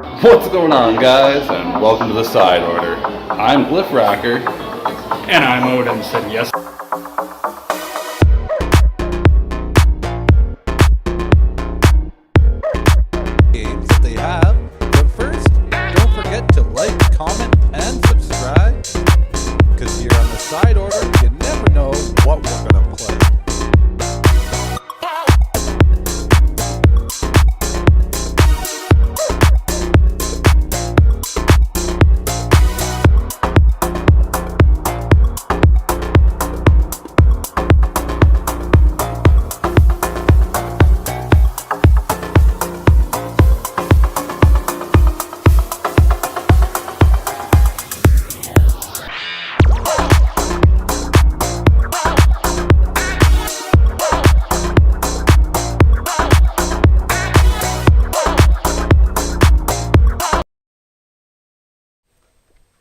What's going on, guys, and welcome to the Side Order. I'm Glyph Racker. And I'm Odinson, yes. Games that they have. But first, don't forget to like, comment, and subscribe. Because here on the Side Order, you never know what we're going to play.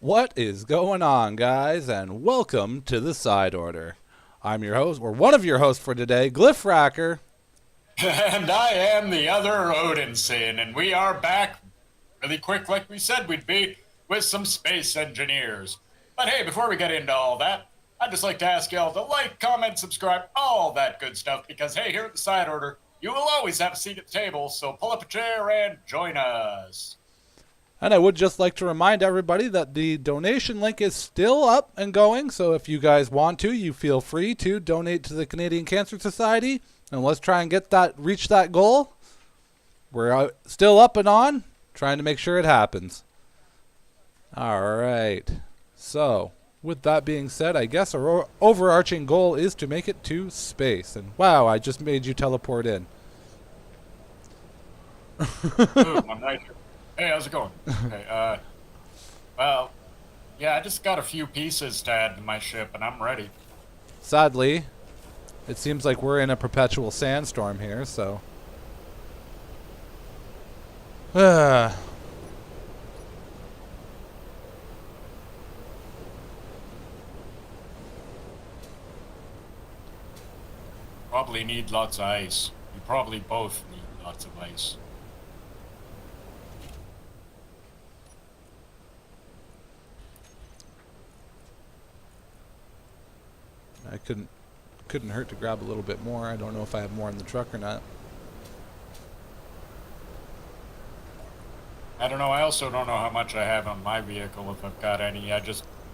What is going on, guys, and welcome to the Side Order. I'm your host, or one of your hosts for today, Glyph Racker. And I am the other Odinson, and we are back really quick like we said we'd be with some space engineers. But hey, before we get into all that, I'd just like to ask y'all to like, comment, subscribe, all that good stuff, because hey, here at the Side Order, you will always have a seat at the table, so pull up a chair and join us. And I would just like to remind everybody that the donation link is still up and going, so if you guys want to, you feel free to donate to the Canadian Cancer Society, and let's try and reach that goal. We're still up and on, trying to make sure it happens. Alright, so with that being said, I guess our overarching goal is to make it to space. And wow, I just made you teleport in. Ooh, I'm right here. Hey, how's it going? Okay, well, yeah, I just got a few pieces to add to my ship, and I'm ready. Sadly, it seems like we're in a perpetual sandstorm here, so... Probably need lots of ice. You probably both need lots of ice. I couldn't hurt to grab a little bit more. I don't know if I have more in the truck or not. I don't know. I also don't know how much I have on my vehicle, if I've got any. I've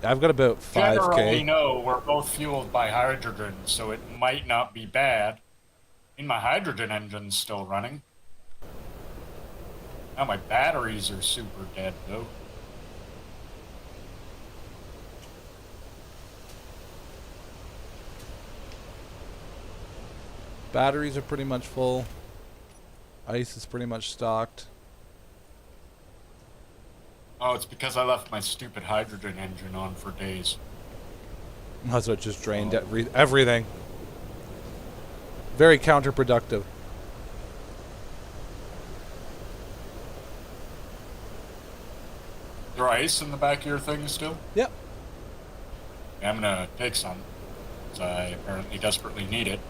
got about 5K. Generally know we're both fueled by hydrogen, so it might not be bad. My hydrogen engine's still running. Now my batteries are super dead, though. Batteries are pretty much full. Ice is pretty much stocked. Oh, it's because I left my stupid hydrogen engine on for days. So it just drained everything. Very counterproductive. Is there ice in the back of your thing still? Yep. Yeah, I'm gonna take some, because I apparently desperately need it.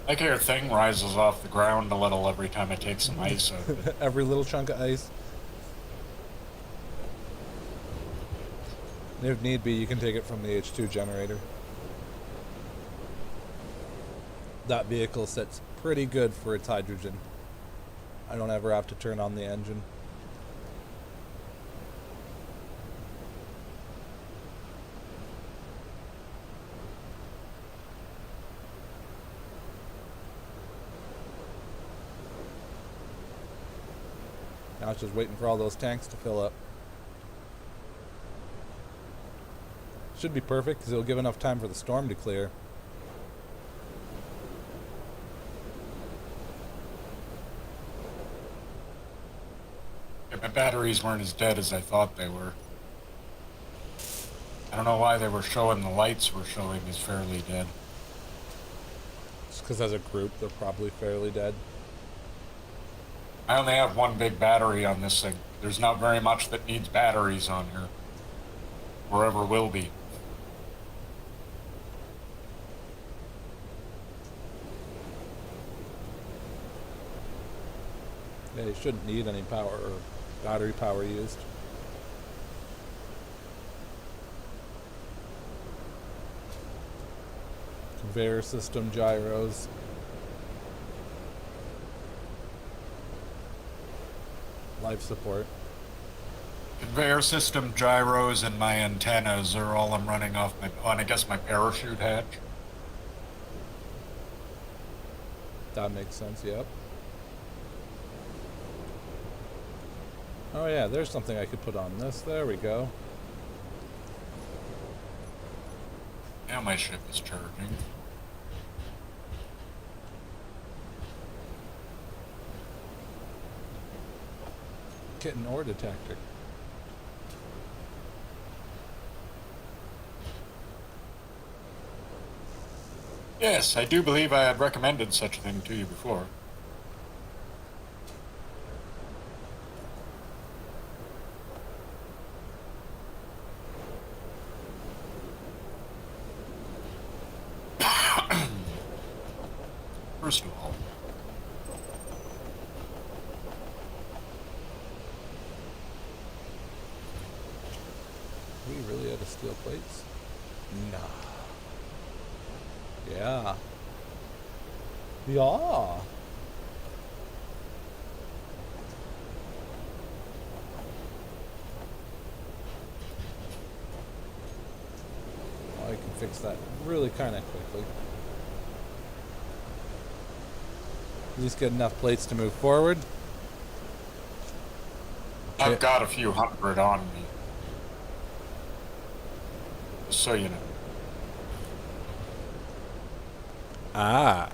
Like your thing rises off the ground a little every time I take some ice out of it. Every little chunk of ice. And if need be, you can take it from the H2 generator. That vehicle sits pretty good for its hydrogen. I don't ever have to turn on the engine. Now it's just waiting for all those tanks to fill up. Should be perfect because it'll give enough time for the storm to clear. Yeah, my batteries weren't as dead as I thought they were. I don't know why they were showing, the lights were showing as fairly dead. Just because as a group, they're probably fairly dead. I only have one big battery on this thing. There's not very much that needs batteries on here. Or ever will be. Yeah, you shouldn't need any power or battery power used. Conveyor system gyros. Life support. Conveyor system, gyros, and my antennas are all I'm running off my, oh, and I guess my parachute hatch. That makes sense, yep. Oh yeah, there's something I could put on this. There we go. Now my ship is charging. Kitten ore detector. Yes, I do believe I had recommended such a thing to you before. First of all, We really out of steel plates? Nah. Yeah. Yeah. Well, I can fix that really kind of quickly. At least get enough plates to move forward. I've got a few hundred on me. Just so you know. Ah.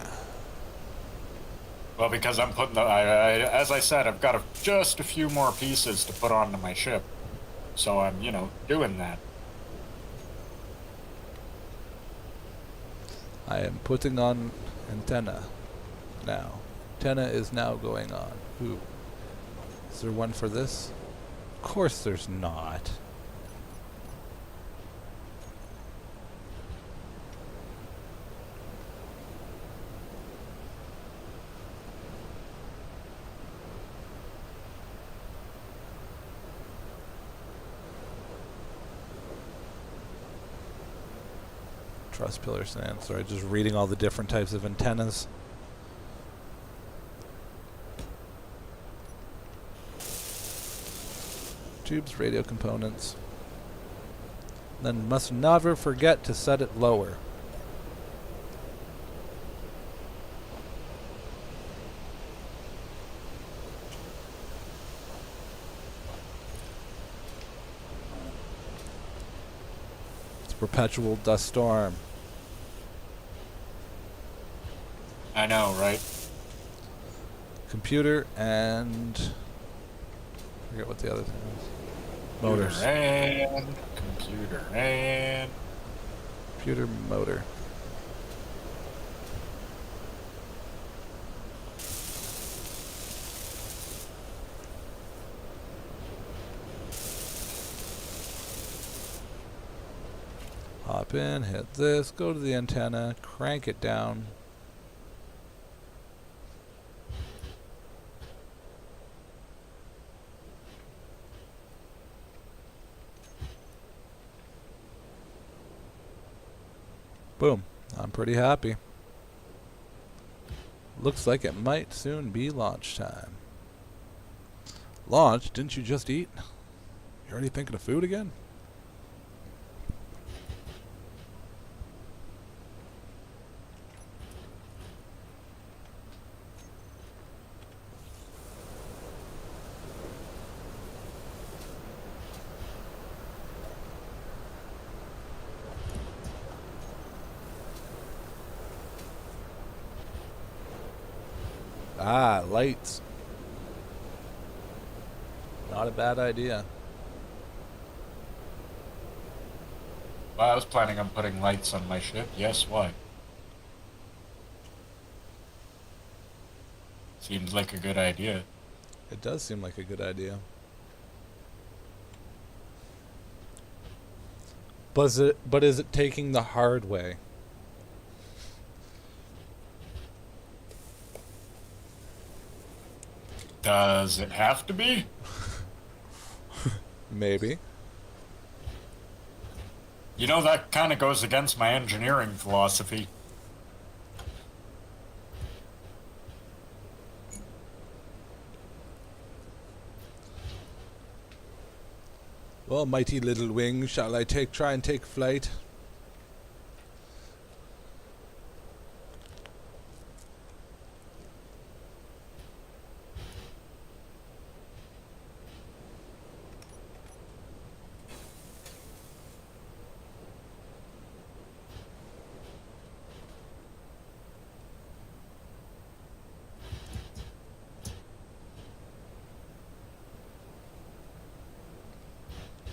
Well, because I'm putting the, as I said, I've got just a few more pieces to put onto my ship. So I'm, doing that. I am putting on antenna now. Antenna is now going on. Ooh. Is there one for this? Of course there's not. Truss pillar stand. Sorry, just reading all the different types of antennas. Tubes, radio components. Then must never forget to set it lower. It's a perpetual dust storm. I know, right? Computer and I forget what the other thing is. Motors. Computer and Computer motor. Hop in, hit this, go to the antenna, crank it down. Boom. I'm pretty happy. Looks like it might soon be launch time. Launch? Didn't you just eat? You already thinking of food again? Ah, lights. Not a bad idea. well, I was planning on putting lights on my ship. Yes, why? Seems like a good idea. It does seem like a good idea. But is it taking the hard way? Does it have to be? Maybe. You know, that kind of goes against my engineering philosophy. Well, mighty little wing, shall I try and take flight?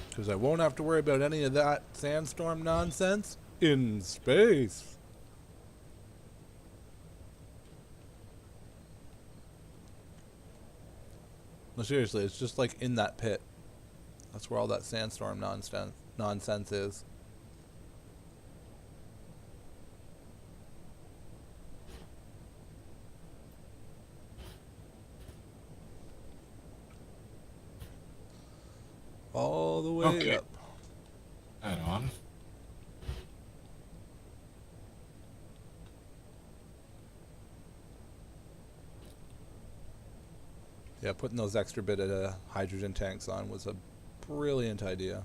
Because I won't have to worry about any of that sandstorm nonsense in space. No, seriously, it's just like in that pit. That's where all that sandstorm nonsense is. All the way up. Head on. Yeah, putting those extra bit of hydrogen tanks on was a brilliant idea.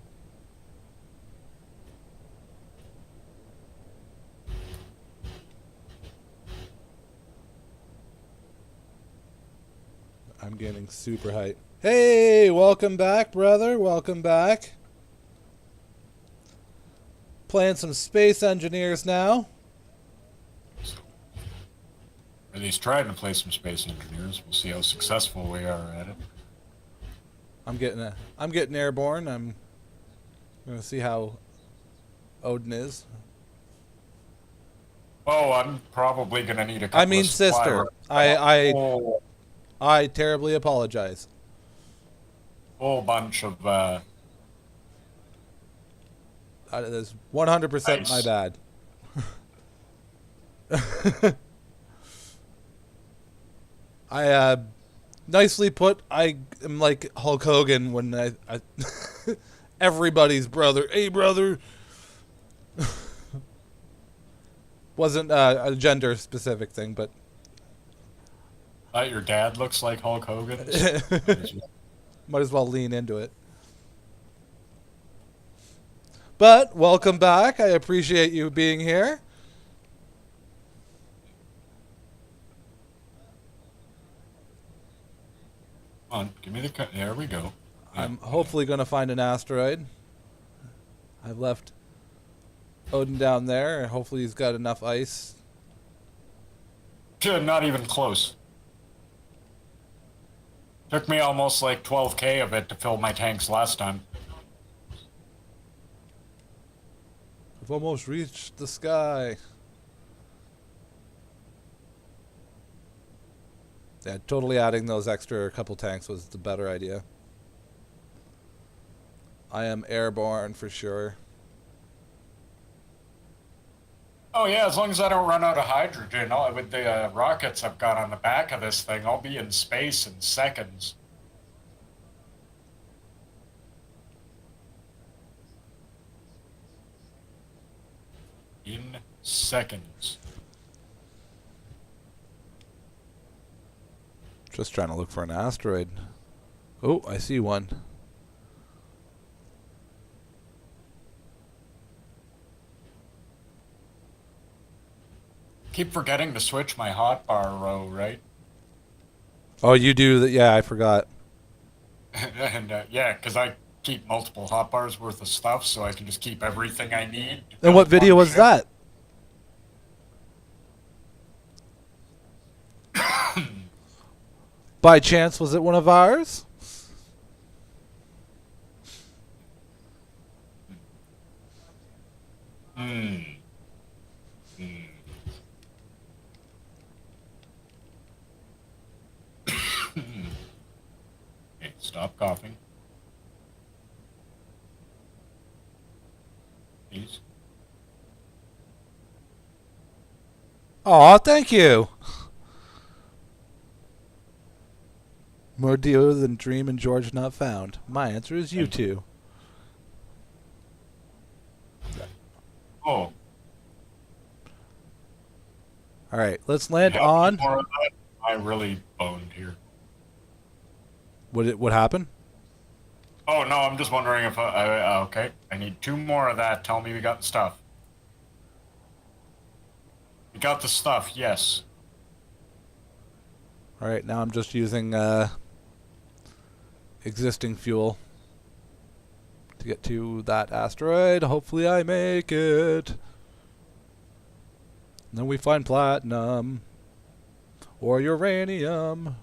I'm getting super hyped. Hey, welcome back, brother. Welcome back. Playing some Space Engineers now. Or at least trying to play some Space Engineers. We'll see how successful we are at it. I'm getting airborne. I'm gonna see how Odin is. Oh, I'm probably gonna need a couple I mean, of supply sister. runs. I terribly apologize. Whole bunch of That is 100% my bad. I nicely put. I am like Hulk Hogan when I everybody's brother. Hey, brother. Wasn't a gender specific thing, but your dad looks like Hulk Hogan. might as well lean into it. But welcome back. I appreciate you being here. Come on, give me the cut. There we go. I'm hopefully going to find an asteroid. I've left Odin down there, and hopefully he's got enough ice. Not even close. Took me almost like 12K of it to fill my tanks last time. I've almost reached the sky. Yeah, totally adding those extra couple tanks was the better idea. I am airborne for sure. Oh yeah, as long as I don't run out of hydrogen, with the rockets I've got on the back of this thing, I'll be in space in seconds. In seconds. Just trying to look for an asteroid. Oh, I see one. Keep forgetting to switch my hotbar row, right? Oh, you do that? Yeah, I forgot. And yeah, because I keep multiple hotbars worth of stuff, so I can just keep everything I need. And what video was that? By chance, was it one of ours? Okay, stop coughing. Please. Aw, thank you. More dealer than Dream and George not found. My answer is you two. Oh, All right, let's land have on. more of that? I really boned here. What happened? Oh no, I'm just wondering if okay. I need 2 more of that. Tell me we got the stuff. We got the stuff. Yes. All right, now I'm just using existing fuel to get to that asteroid. Hopefully I make it. And then we find platinum or uranium.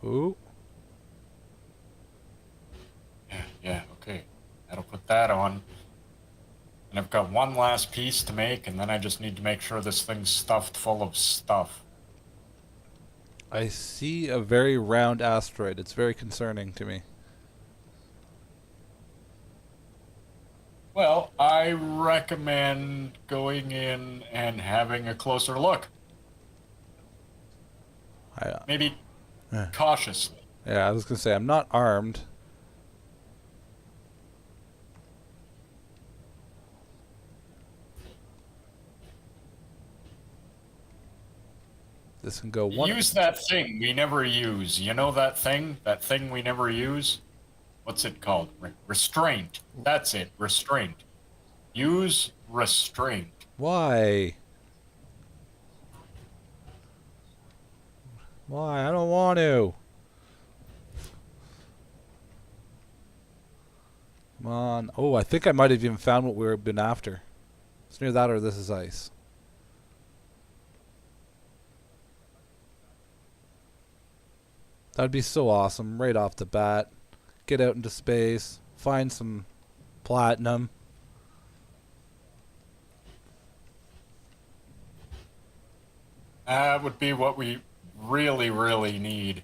Ooh. Yeah, okay. That'll put that on. And I've got one last piece to make, and then I just need to make sure this thing's stuffed full of stuff. I see a very round asteroid. It's very concerning to me. Well, I recommend going in and having a closer look. Maybe cautiously. Yeah, I was going to say, I'm not armed. This can go one. Use that thing we never use. You know that thing? That thing we never use? What's it called? Restraint. That's it. Restraint. Use restraint. Why? Why? I don't want to. Come on. Oh, I think I might have even found what we've been after. It's near that or this is ice. That'd be so awesome right off the bat. Get out into space, find some platinum. That would be what we really, really need.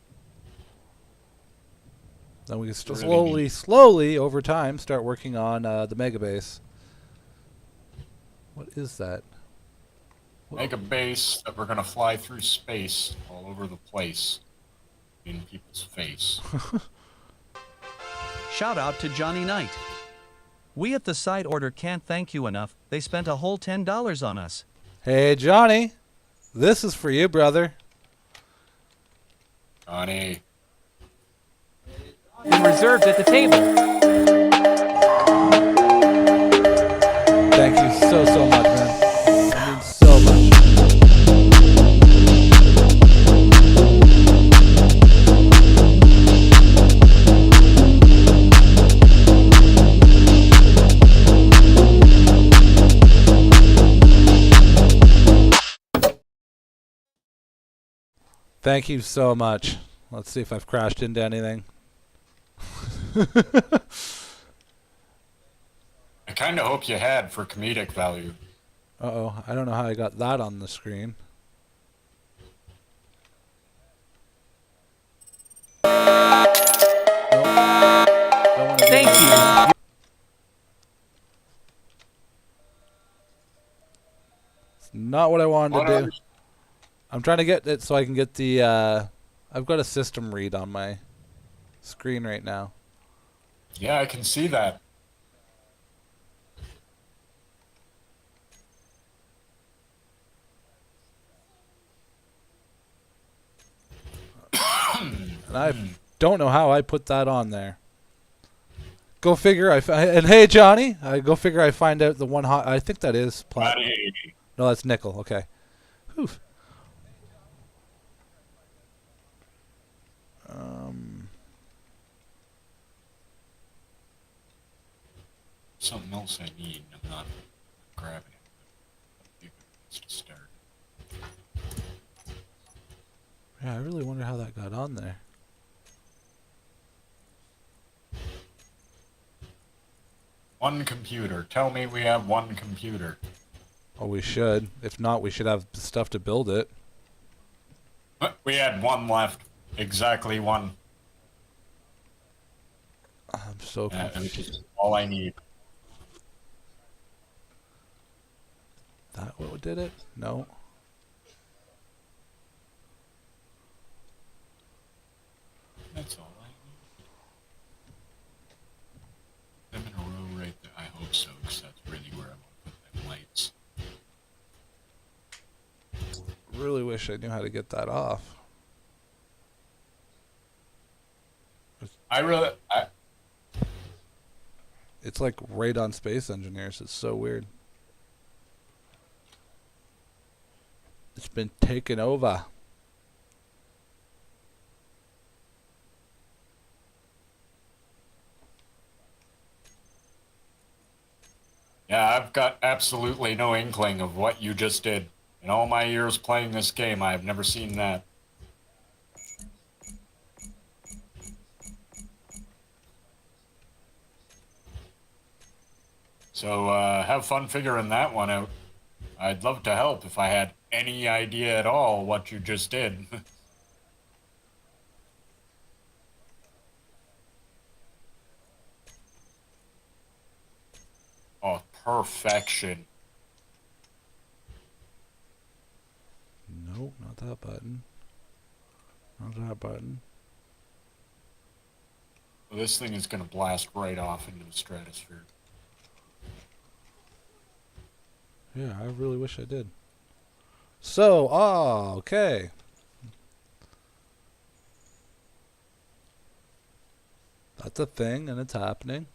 Then we can Really slowly, over time, start working on the mega base. What is that? Make a base that we're going to fly through space all over the place. In people's face. Shout out to Johnny Knight. We at the side order can't thank you enough. They spent a whole $10 on us. Hey, Johnny. This is for you, brother. Johnny. Reserved at the table. Thank you so much, man. That means so much. Thank you so much. Let's see if I've crashed into anything. I kind of hope you had for comedic value. Uh-oh. I don't know how I got that on the screen. Thank you. It's not what I wanted to do. I'm trying to get it so I can get the, I've got a system read on my screen right now. Yeah, I can see that. And I don't know how I put that on there. Go figure. And hey, Johnny, go figure. I find out the one hot. I think that is platinum. No, that's nickel. Okay. Whew. Something else I need. I'm not grabbing it. It's to start. Yeah, I really wonder how that got on there. One computer. Tell me we have one computer. Oh, we should. If not, we should have stuff to build it. We had one left. Exactly one. so Which confused. is all I need. That what did it? No. That's all I need. Them in a row right there. I hope so, because that's really where I want to put them lights. Really wish I knew how to get that off. It's like right on Space Engineers. It's so weird. It's been taken over. Yeah, I've got absolutely no inkling of what you just did. In all my years playing this game, I have never seen that. So, have fun figuring that one out. I'd love to help if I had any idea at all what you just did. Oh, perfection. Nope, not that button. Not that button. Well, this thing is going to blast right off into the stratosphere. Yeah, I really wish I did. So, okay. That's a thing, and it's happening.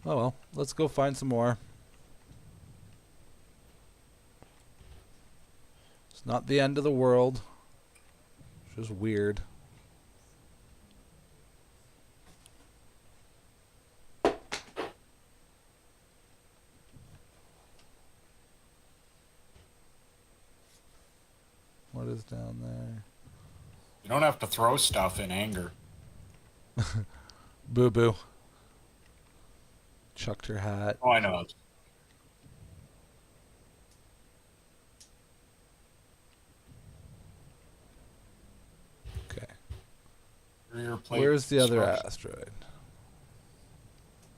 Oh well, let's go find some more. It's not the end of the world. It's just weird. What is down there? You don't have to throw stuff in anger. Boo boo. Chucked her hat. Oh, I know. Okay. Where's the other asteroid?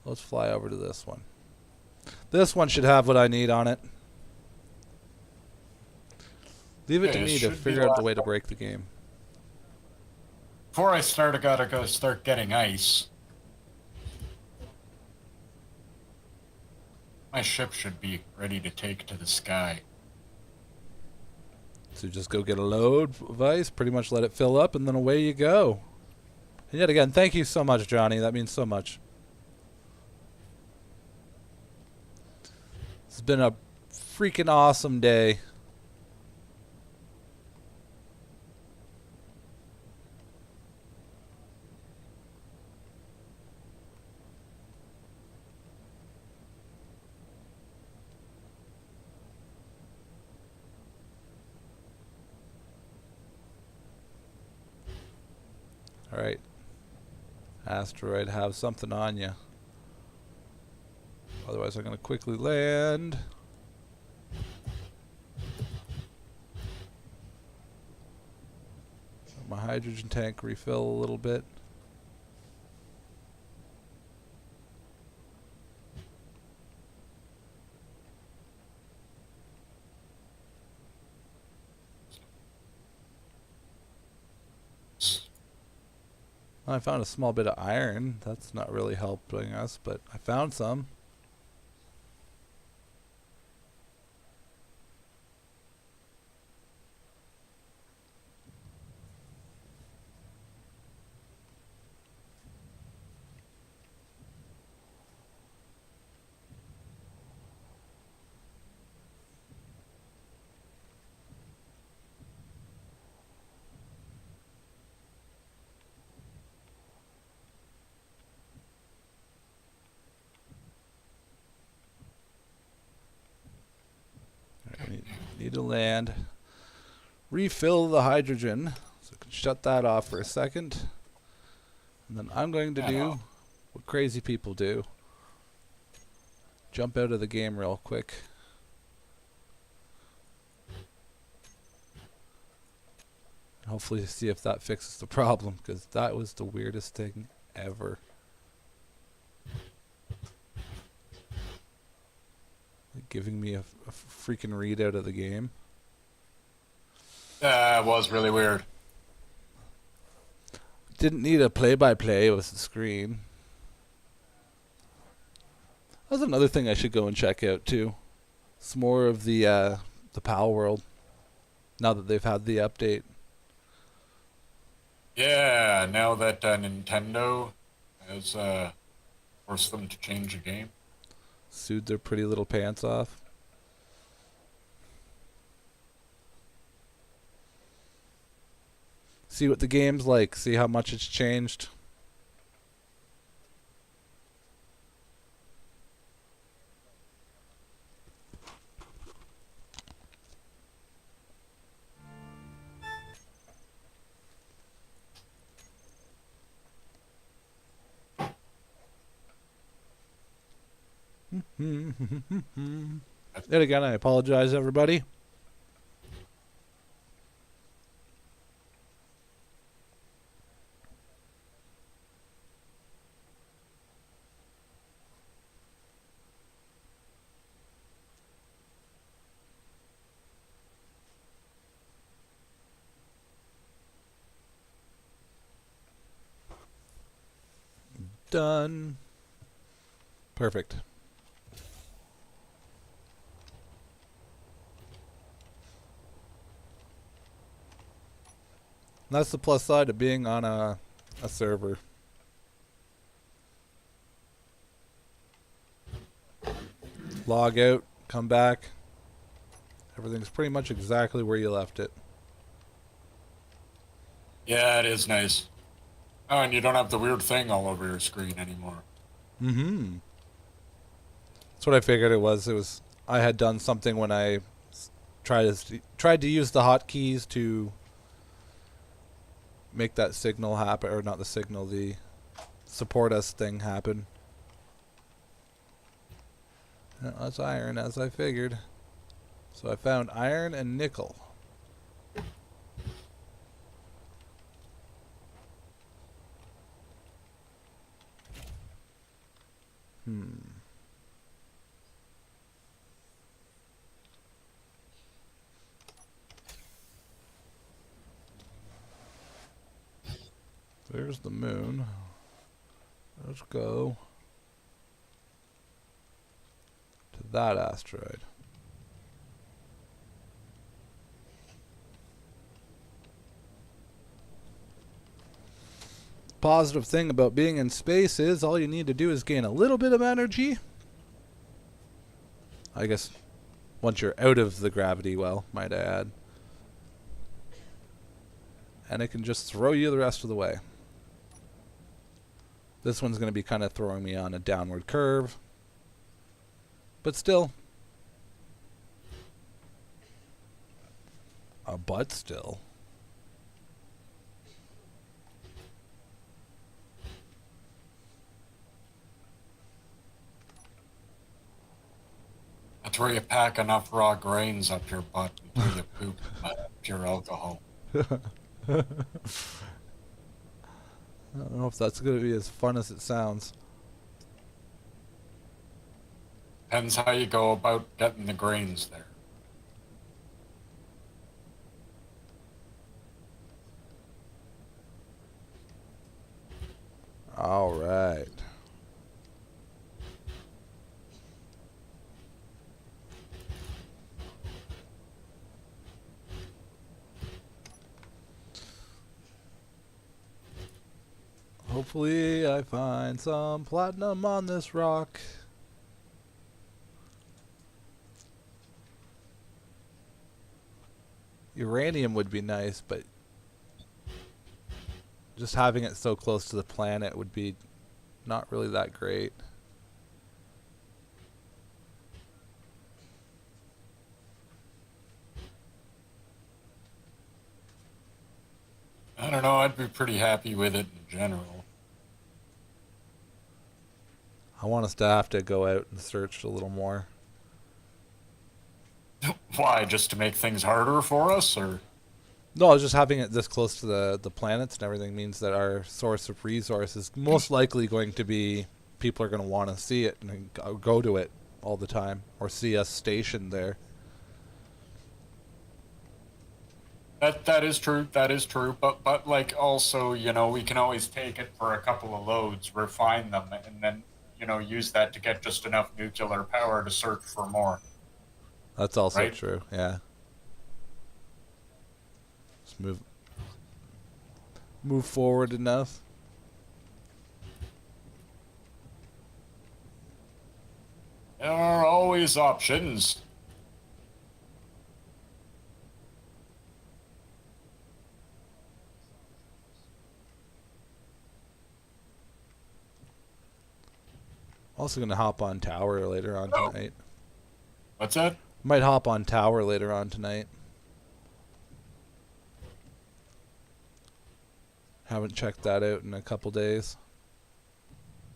Let's fly over to this one. This one should have what I need on it. Leave it to me to figure out the way to break the game. Before I start, I gotta go start getting ice. My ship should be ready to take to the sky. So just go get a load of ice, pretty much let it fill up, and then away you go. And yet again, thank you so much, Johnny. That means so much. It's been a freaking awesome day. Alright. Asteroid, have something on you. Otherwise I'm going to quickly land. Let my hydrogen tank refill a little bit. I found a small bit of iron. That's not really helping us, but I found some. Need to land. Refill the hydrogen. So I can shut that off for a second. And then I'm going to do what crazy people do. jump out of the game real quick. Hopefully see if that fixes the problem, because that was the weirdest thing ever. Like giving me a freaking readout of the game. It was really weird. Didn't need a play-by-play with the screen. That's another thing I should go and check out too. It's more of the PAL world now that they've had the update. Yeah, now that Nintendo has forced them to change the game. Sued their pretty little pants off. See what the game's like. See how much it's changed. And again, I apologize, everybody. Done. Perfect. That's the plus side of being on a server. Log out, come back. Everything's pretty much exactly where you left it. Yeah, it is nice. Oh, and you don't have the weird thing all over your screen anymore. Mm-hmm. That's what I figured it was. I had done something when I tried to use the hotkeys to make that signal happen, or not the signal, the support us thing happen. That's iron, as I figured. So I found iron and nickel. There's the moon. Let's go to that asteroid. Positive thing about being in space is all you need to do is gain a little bit of energy. I guess once you're out of the gravity well, might I add. And it can just throw you the rest of the way. This one's going to be kind of throwing me on a downward curve. But still. But still. That's where you pack enough raw grains up your butt until you poop pure alcohol. I don't know if that's going to be as fun as it sounds. Depends how you go about getting the grains there. All right. Hopefully I find some platinum on this rock. Uranium would be nice, but just having it so close to the planet would be not really that great. I don't know, I'd be pretty happy with it in general. I want us to have to go out and search a little more. Why? Just to make things harder for us, or? No, just having it this close to the planets and everything means that our source of resource is most likely going to be people are going to want to see it and go to it all the time or see us stationed there. That is true. That is true. But like also, you know, we can always take it for a couple of loads, refine them, and then use that to get just enough nuclear power to search for more. That's also right? true. Yeah. Just move forward enough. There are always options. Also gonna hop on tower later on tonight. What's that? Might hop on tower later on tonight. Haven't checked that out in a couple days.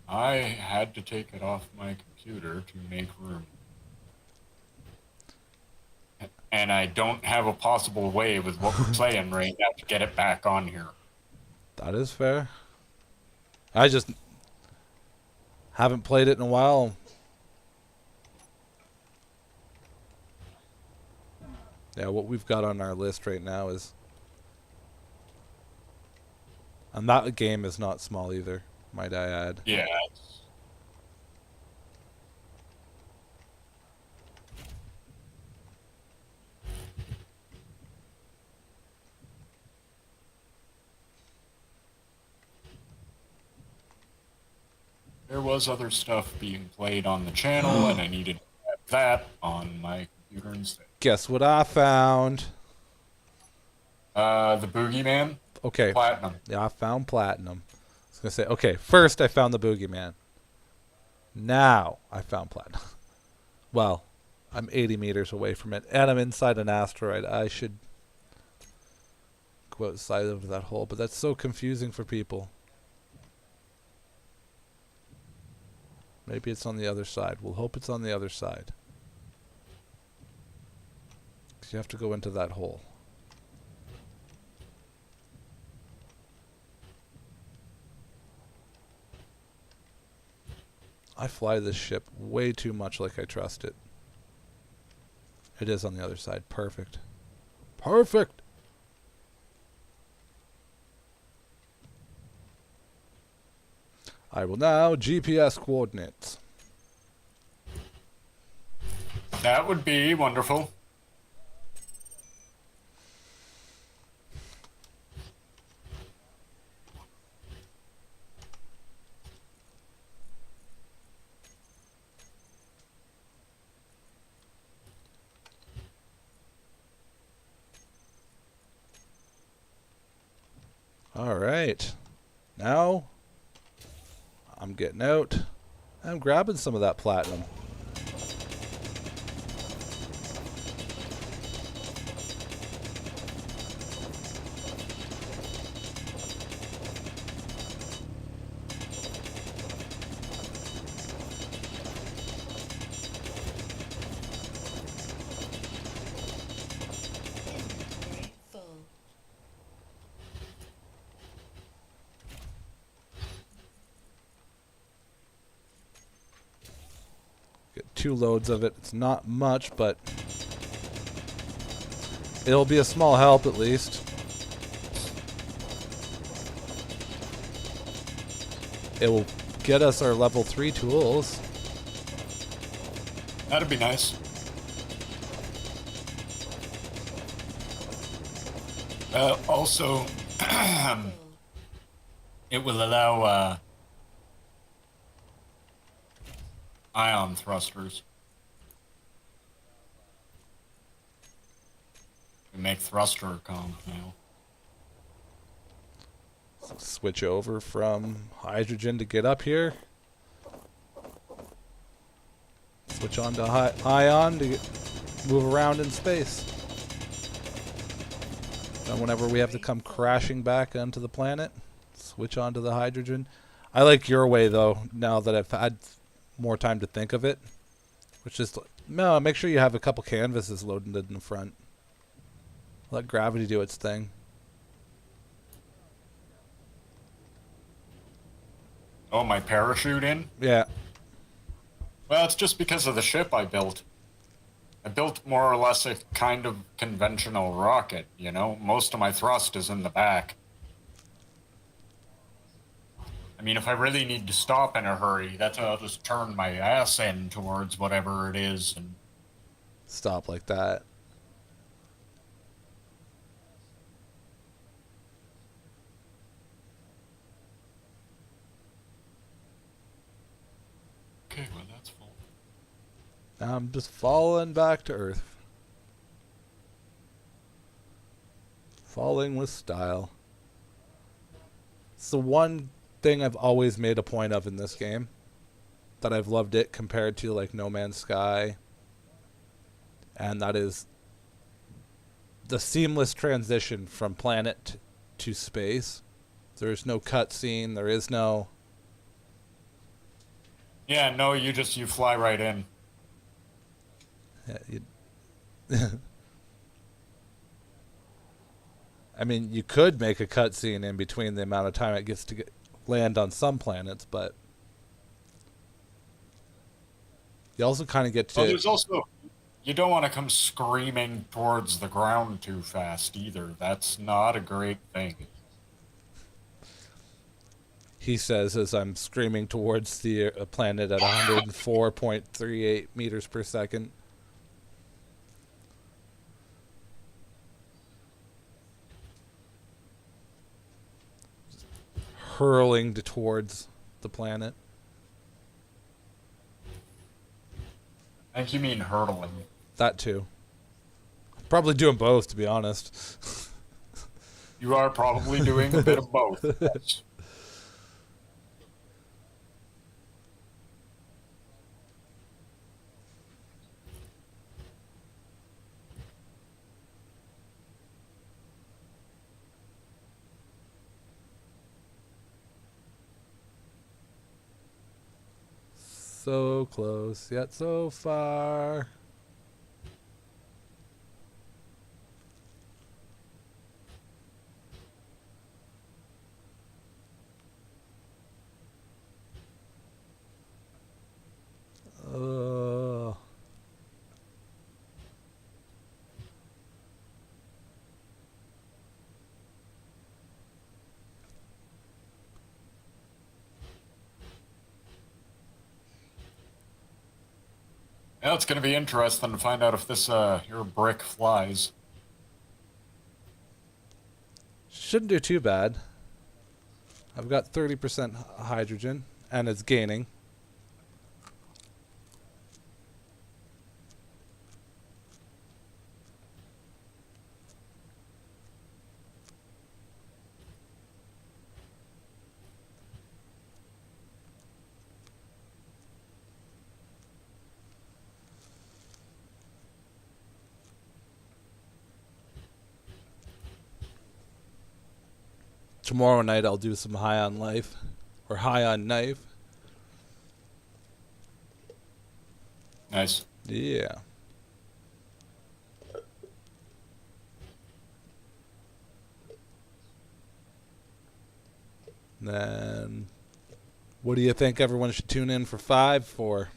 I had to take it off my computer to make room. And I don't have a possible way with what we're playing right now to get it back on here. That is fair. I just haven't played it in a while. Yeah, what we've got on our list right now is... And that game is not small either, might I add. Yeah. There was other stuff being played on the channel, and I needed to have that on my computer instead. Guess what I found? The Boogeyman? Okay. Platinum. Yeah, I found platinum. I was going to say, okay, first I found the Boogeyman. Now I found platinum. Well, I'm 80 meters away from it, and I'm inside an asteroid. I should go outside of that hole, but that's so confusing for people. Maybe it's on the other side. We'll hope it's on the other side. 'Cause you have to go into that hole. I fly this ship way too much like I trust it. It is on the other side. Perfect. Perfect! I will now GPS coordinates. That would be wonderful. Alright. Now, I'm getting out. I'm grabbing some of that platinum. Get 2 loads of it. It's not much, but it'll be a small help at least. It will get us our level 3 tools. That'd be nice. Also, it will allow ion thrusters. We make thruster comp now. Switch over from hydrogen to get up here. Switch on to ion to move around in space. Then whenever we have to come crashing back onto the planet, switch on to the hydrogen. I like your way though, now that I've had more time to think of it. Which is, no, make sure you have a couple canvases loaded in the front. Let gravity do its thing. Oh, my parachute in? Yeah. Well, it's just because of the ship I built. I built more or less a kind of conventional rocket, you know? Most of my thrust is in the back. I mean, if I really need to stop in a hurry, that's when I'll just turn my ass end towards whatever it is and... Stop like that. Okay, well, that's full. Now I'm just falling back to Earth. Falling with style. It's the one thing I've always made a point of in this game. That I've loved it compared to like No Man's Sky. And that is the seamless transition from planet to space. There's no cutscene. There is no... Yeah, no, you fly right in. Yeah, I mean, you could make a cutscene in between the amount of time it gets to land on some planets, but you also kind of get to... Well, there's also... You don't want to come screaming towards the ground too fast, either. That's not a great thing. He says as I'm screaming towards the planet at 104.38 meters per second. Hurling towards the planet. I think you mean hurtling. That too. Probably doing both, to be honest. You are probably doing a bit of both. Yes. So close, yet so far. Now it's going to be interesting to find out if this your brick flies. Shouldn't do too bad. I've got 30% hydrogen, and it's gaining. Tomorrow night I'll do some high on life, or high on knife. Nice. Yeah. Then, what do you think everyone should tune in for 5 for?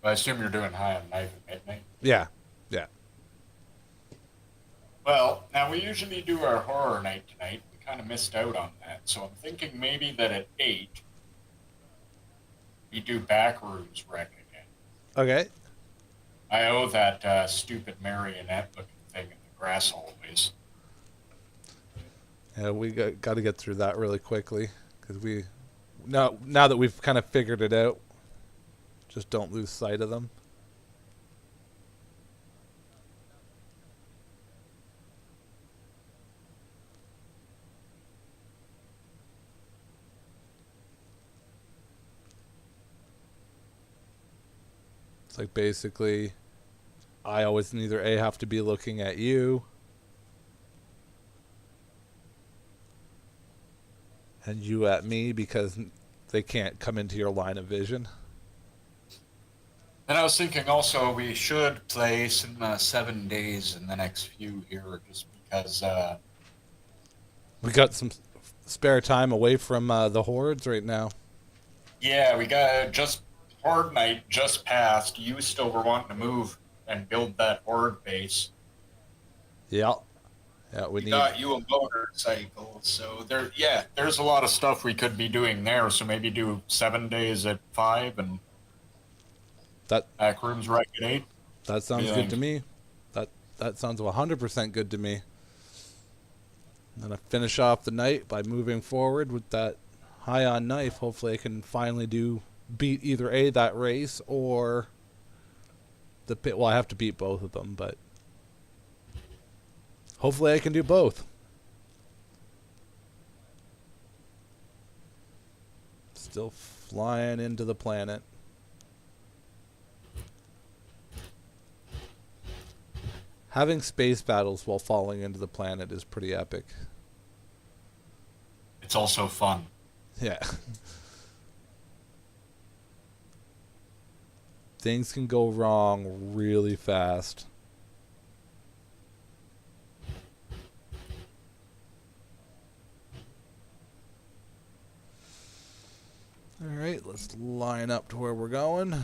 I assume you're doing high on knife at midnight. Yeah. Yeah. Well, now we usually do our horror night tonight. We kind of missed out on that, so I'm thinking maybe that at 8 we do Backrooms Wreck again. Okay. I owe that stupid marionette-looking thing in the grass hallways. Yeah, we got to get through that really quickly because we now that we've kind of figured it out, just don't lose sight of them. It's like basically I always either A have to be looking at you And you at me because they can't come into your line of vision. And I was thinking also we should play some 7 days in the next few here, just because. We got some spare time away from the hordes right now. Yeah, we got just Horde Night just passed. You still were wanting to move and build that Horde base. Yeah. Yeah, we We need. got you a motorcycle, so there's a lot of stuff we could be doing there. So maybe do 7 days at 5 and That back rooms right at 8. that sounds Yeah. good to me. That sounds 100% good to me. I'm gonna finish off the night by moving forward with that high on knife. Hopefully, I can finally beat either that race or the pit. Well, I have to beat both of them, but hopefully, I can do both. Still flying into the planet. Having space battles while falling into the planet is pretty epic. It's also fun. Yeah. Things can go wrong really fast. Alright, let's line up to where we're going.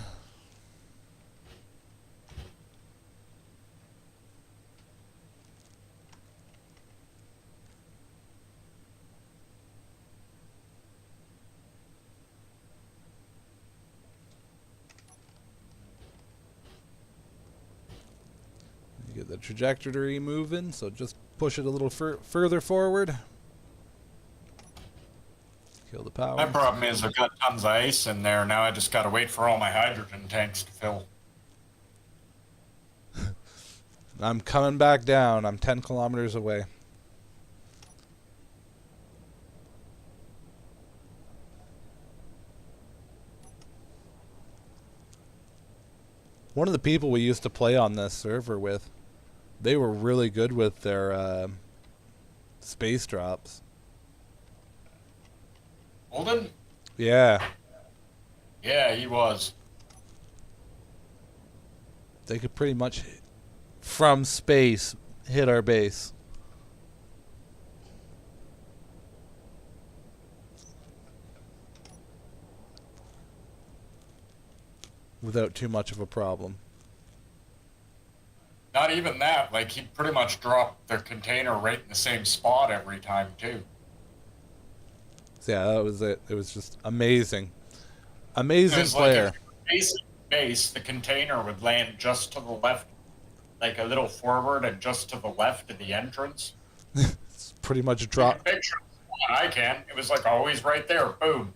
Get the trajectory moving, so just push it a little further forward. Kill the power. My problem is I've got tons of ice in there. Now I just got to wait for all my hydrogen tanks to fill. I'm coming back down. I'm 10 kilometers away. One of the people we used to play on this server with, they were really good with their space drops. Holden? Yeah. Yeah, he was. They could pretty much, from space, hit our base. Without too much of a problem. Not even that. Like, he pretty much dropped the container right in the same spot every time, too. So yeah, that was it. It was just amazing. Amazing It was player. like a basic base, the container would land just to the left, like a little forward and just to the left of the entrance. It's pretty much You drop. can picture it. I can. It was like always right there. Boom.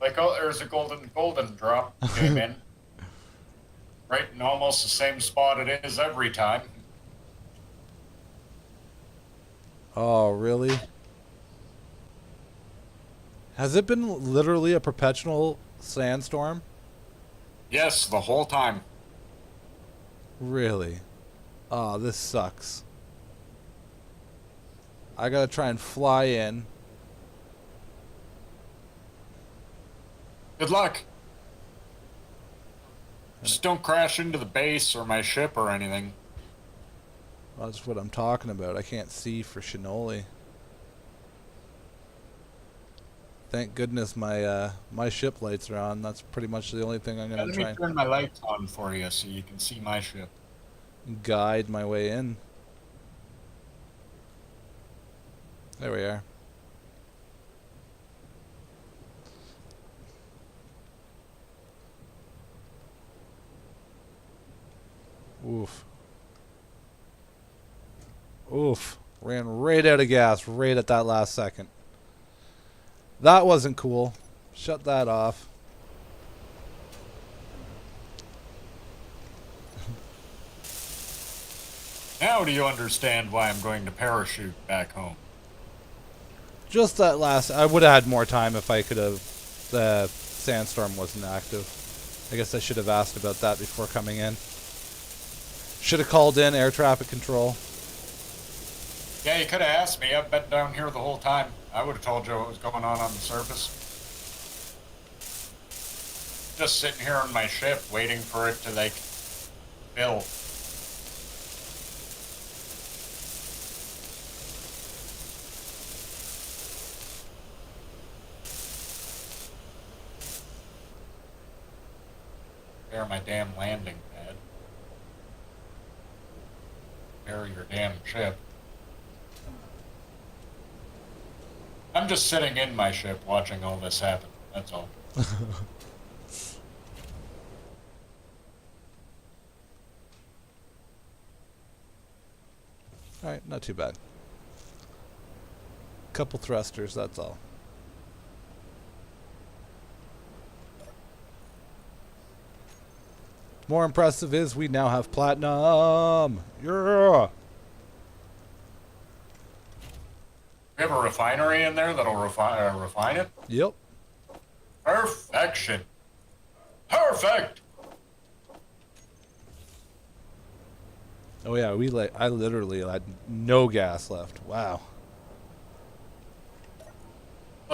Like, oh, there's a golden drop came in. Right in almost the same spot it is every time. Oh, really? Has it been literally a perpetual sandstorm? Yes, the whole time. Really? Oh, this sucks. I gotta try and fly in. Good luck. Just don't crash into the base or my ship or anything. That's what I'm talking about. I can't see for Shinoli. Thank goodness my my ship lights are on. That's pretty much the only thing I'm gonna Let try me and turn my lights on for you so you can see my ship. guide my way in. There we are. Oof. Oof. Ran right out of gas right at that last second. That wasn't cool. Shut that off. Now do you understand why I'm going to parachute back home? Just that last... I would have had more time if I could have... The sandstorm wasn't active. I guess I should have asked about that before coming in. Should have called in air traffic control. Yeah, you could have asked me. I've been down here the whole time. I would have told you what was going on the surface. Just sitting here on my ship, waiting for it to, like, fill. Prepare my damn landing pad. Prepare your damn ship. I'm just sitting in my ship watching all this happen. That's all. Alright, not too bad. Couple thrusters, that's all. More impressive is we now have platinum. Yeah. We have a refinery in there that'll refine it? Yep. Perfection. Perfect! Oh yeah, I literally had no gas left. Wow.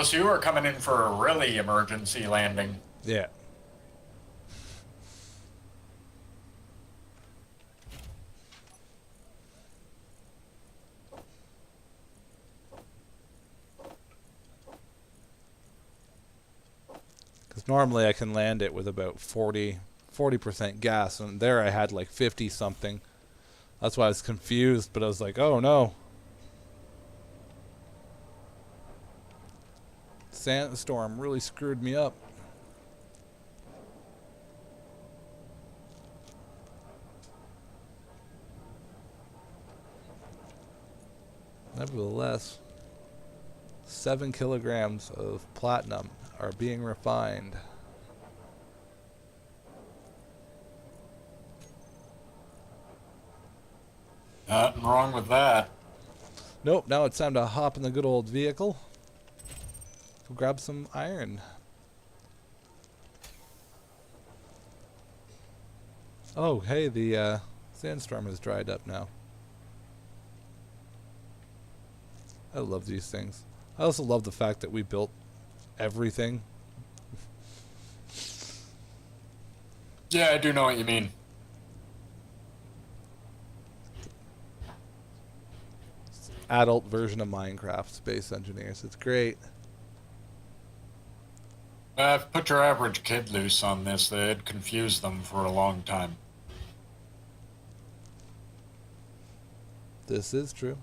So you were coming in for a really emergency landing. Yeah. Because normally I can land it with about 40% gas, and there I had like 50 something. That's why I was confused, but I was like, oh no. Sandstorm really screwed me up. Nevertheless, 7 kilograms of platinum are being refined. Nothing wrong with that. Nope, now it's time to hop in the good old vehicle. Go grab some iron. Oh, hey, the sandstorm has dried up now. I love these things. I also love the fact that we built everything. Yeah, I do know what you mean. Adult version of Minecraft, Space Engineers. It's great. Put your average kid loose on this, they'd confuse them for a long time. This is true.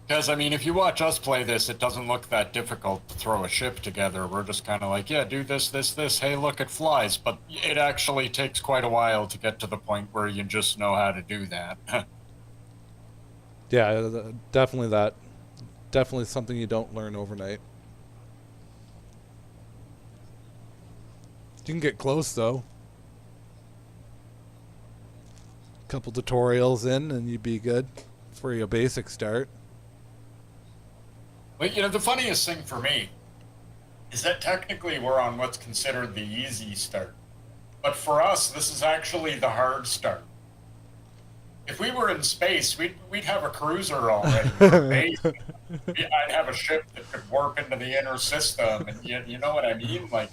Because, I mean, if you watch us play this, it doesn't look that difficult to throw a ship together. We're just kind of like, yeah, do this, this, this. Hey, look, it flies. But it actually takes quite a while to get to the point where you just know how to do that. Yeah, definitely that. Definitely something you don't learn overnight. You can get close, though. Couple tutorials in, and you'd be good for your basic start. But, you know, the funniest thing for me is that technically we're on what's considered the easy start. But for us, this is actually the hard start. If we were in space, we'd have a cruiser already. I'd have a ship that could warp into the inner system, and you know what I mean? Like,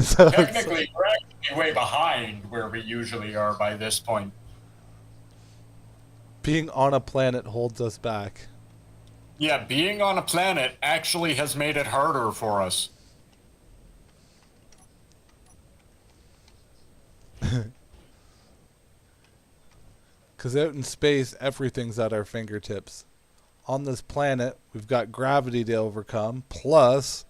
So technically, we're actually way behind where we usually are by this point. being on a planet holds us back. Yeah, being on a planet actually has made it harder for us. Because out in space, everything's at our fingertips. On this planet, we've got gravity to overcome, plus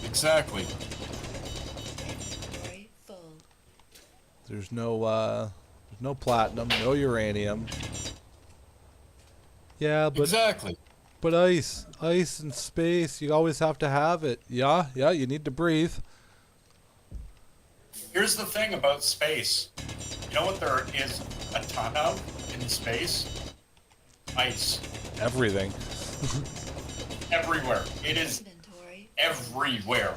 Exactly. there's no platinum, no uranium. Yeah, but Exactly. but ice in space, you always have to have it. Yeah, you need to breathe. Here's the thing about space. You know what there is a ton of in space? Ice. Everything. Everywhere. It is everywhere.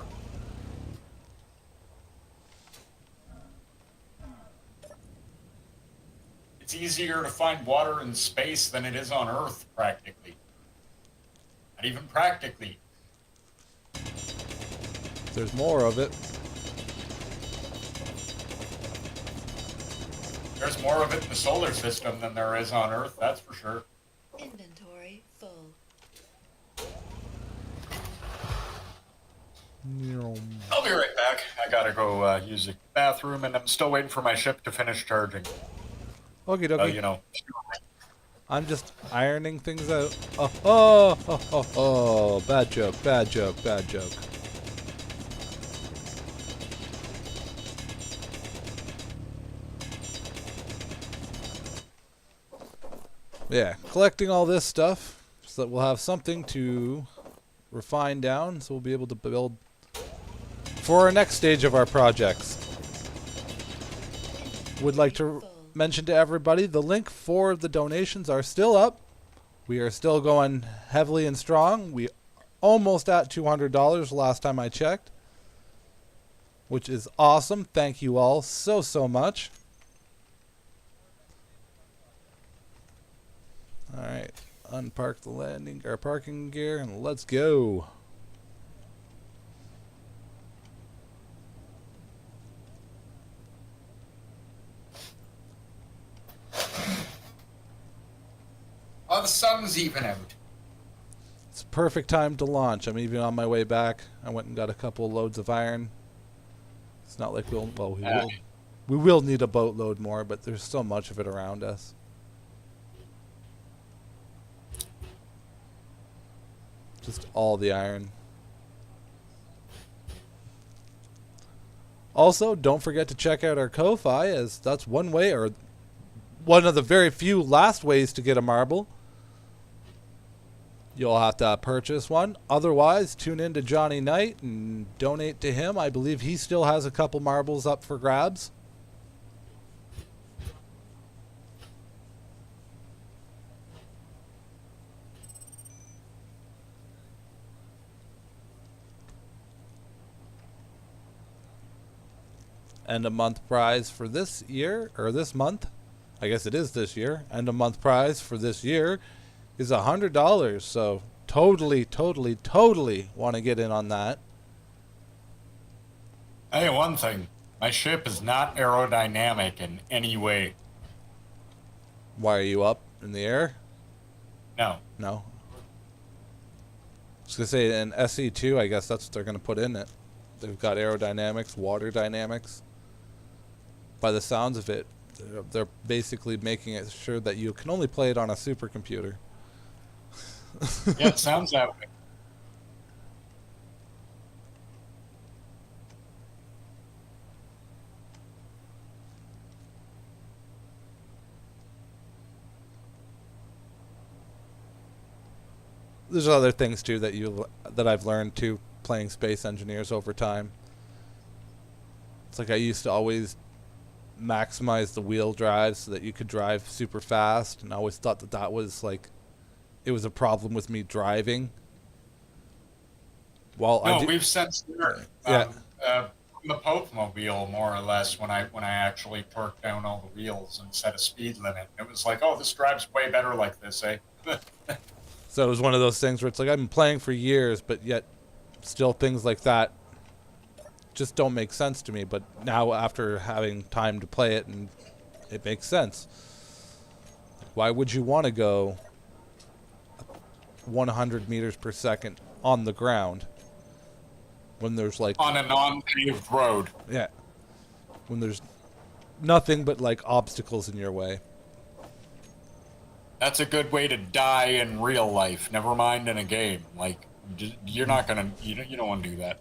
It's easier to find water in space than it is on Earth, practically. Not even practically. There's more of it. There's more of it in the solar system than there is on Earth, that's for sure. Inventory full. I'll be right back. I gotta go use the bathroom, and I'm still waiting for my ship to finish charging. Okie So, dokie. you know. I'm just ironing things out. Oh, bad joke, bad joke, bad joke. Yeah, collecting all this stuff so that we'll have something to refine down so we'll be able to build for our next stage of our projects. Would like to mention to everybody the link for the donations are still up. We are still going heavily and strong. We almost at $200 last time I checked, which is awesome. Thank you all so much. All right, unpark the landing or parking gear and let's go. Oh, the sun's even out. It's a perfect time to launch. I'm even on my way back. I went and got a couple loads of iron. It's not like we will need a boatload more, but there's so much of it around us. Just all the iron. Also, don't forget to check out our Ko-Fi, as that's one way, or one of the very few last ways to get a marble. You'll have to purchase one. Otherwise, tune in to Johnny Knight and donate to him. I believe he still has a couple marbles up for grabs. End of month prize for this year, or this month. I guess it is this year. End of month prize for this year is $100. So totally want to get in on that. Hey, one thing. My ship is not aerodynamic in any way. Why are you up in the air? No. No. I was going to say, in SE2, I guess that's what they're going to put in it. They've got aerodynamics, water dynamics. By the sounds of it, they're basically making it sure that you can only play it on a supercomputer. Yeah, it sounds that way. There's other things too that I've learned too, playing Space Engineers over time. It's like I used to always maximize the wheel drive so that you could drive super fast, and I always thought that was like it was a problem with me driving. Well, we've since learned the Pope mobile more or less when I actually torqued down all the wheels and set a speed limit. It was like, oh, this drives way better like this, eh? So it was one of those things where it's like I've been playing for years, but yet still things like that just don't make sense to me. But now after having time to play it, and it makes sense. Why would you want to go 100 meters per second on the ground when there's like on a non-paved road? Yeah, when there's nothing but like obstacles in your way. That's a good way to die in real life. Never mind in a game. Like, you're not gonna. You don't want to do that.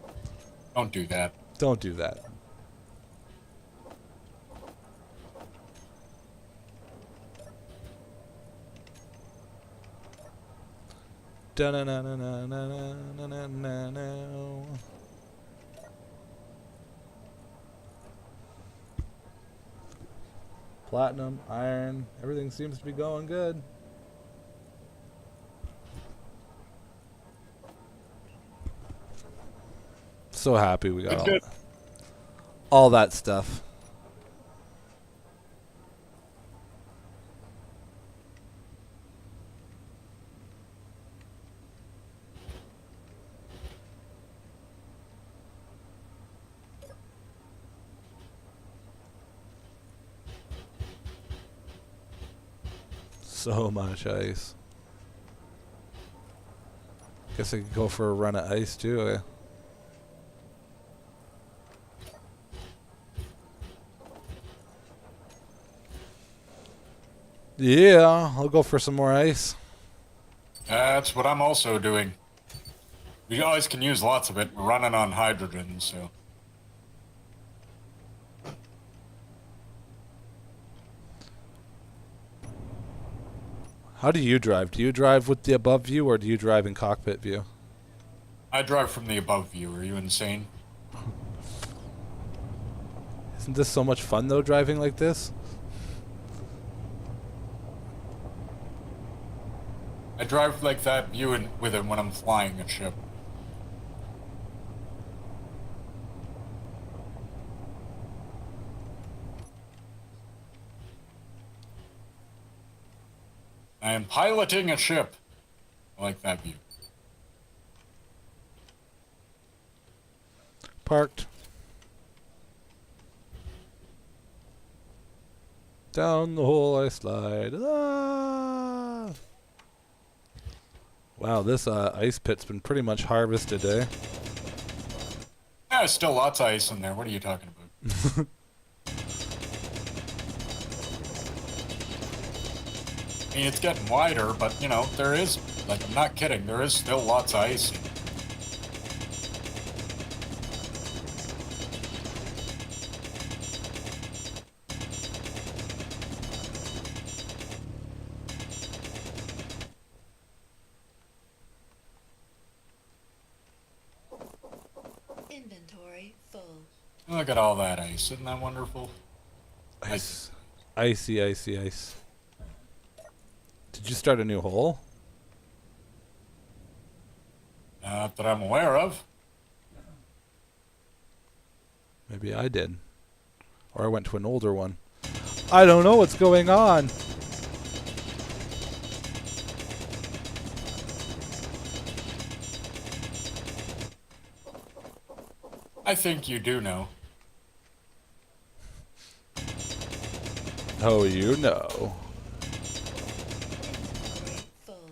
Don't do that. Don't do that. Platinum, iron, everything seems to be going good. So happy we got all that stuff. So much ice. Guess I could go for a run of ice too. Yeah, I'll go for some more ice. That's what I'm also doing. We always can use lots of it. We're running on hydrogen, so. How do you drive? Do you drive with the above view or do you drive in cockpit view? I drive from the above view. Are you insane? Isn't this so much fun though, driving like this? I drive like that view with it when I'm flying a ship. I am piloting a ship. I like that view. Parked. Down the hole I slide. Ah! Wow, this ice pit's been pretty much harvested, eh? Yeah, there's still lots of ice in there. What are you talking about? I mean, it's getting wider, but, you know, there is, like, I'm not kidding, there is still lots of ice. Inventory full. Look at all that ice. Isn't that wonderful? Ice. Icy, icy, ice. Did you start a new hole? Not that I'm aware of. Maybe I did. Or I went to an older one. I don't know what's going on. I think you do know. Oh, you know. Inventory full.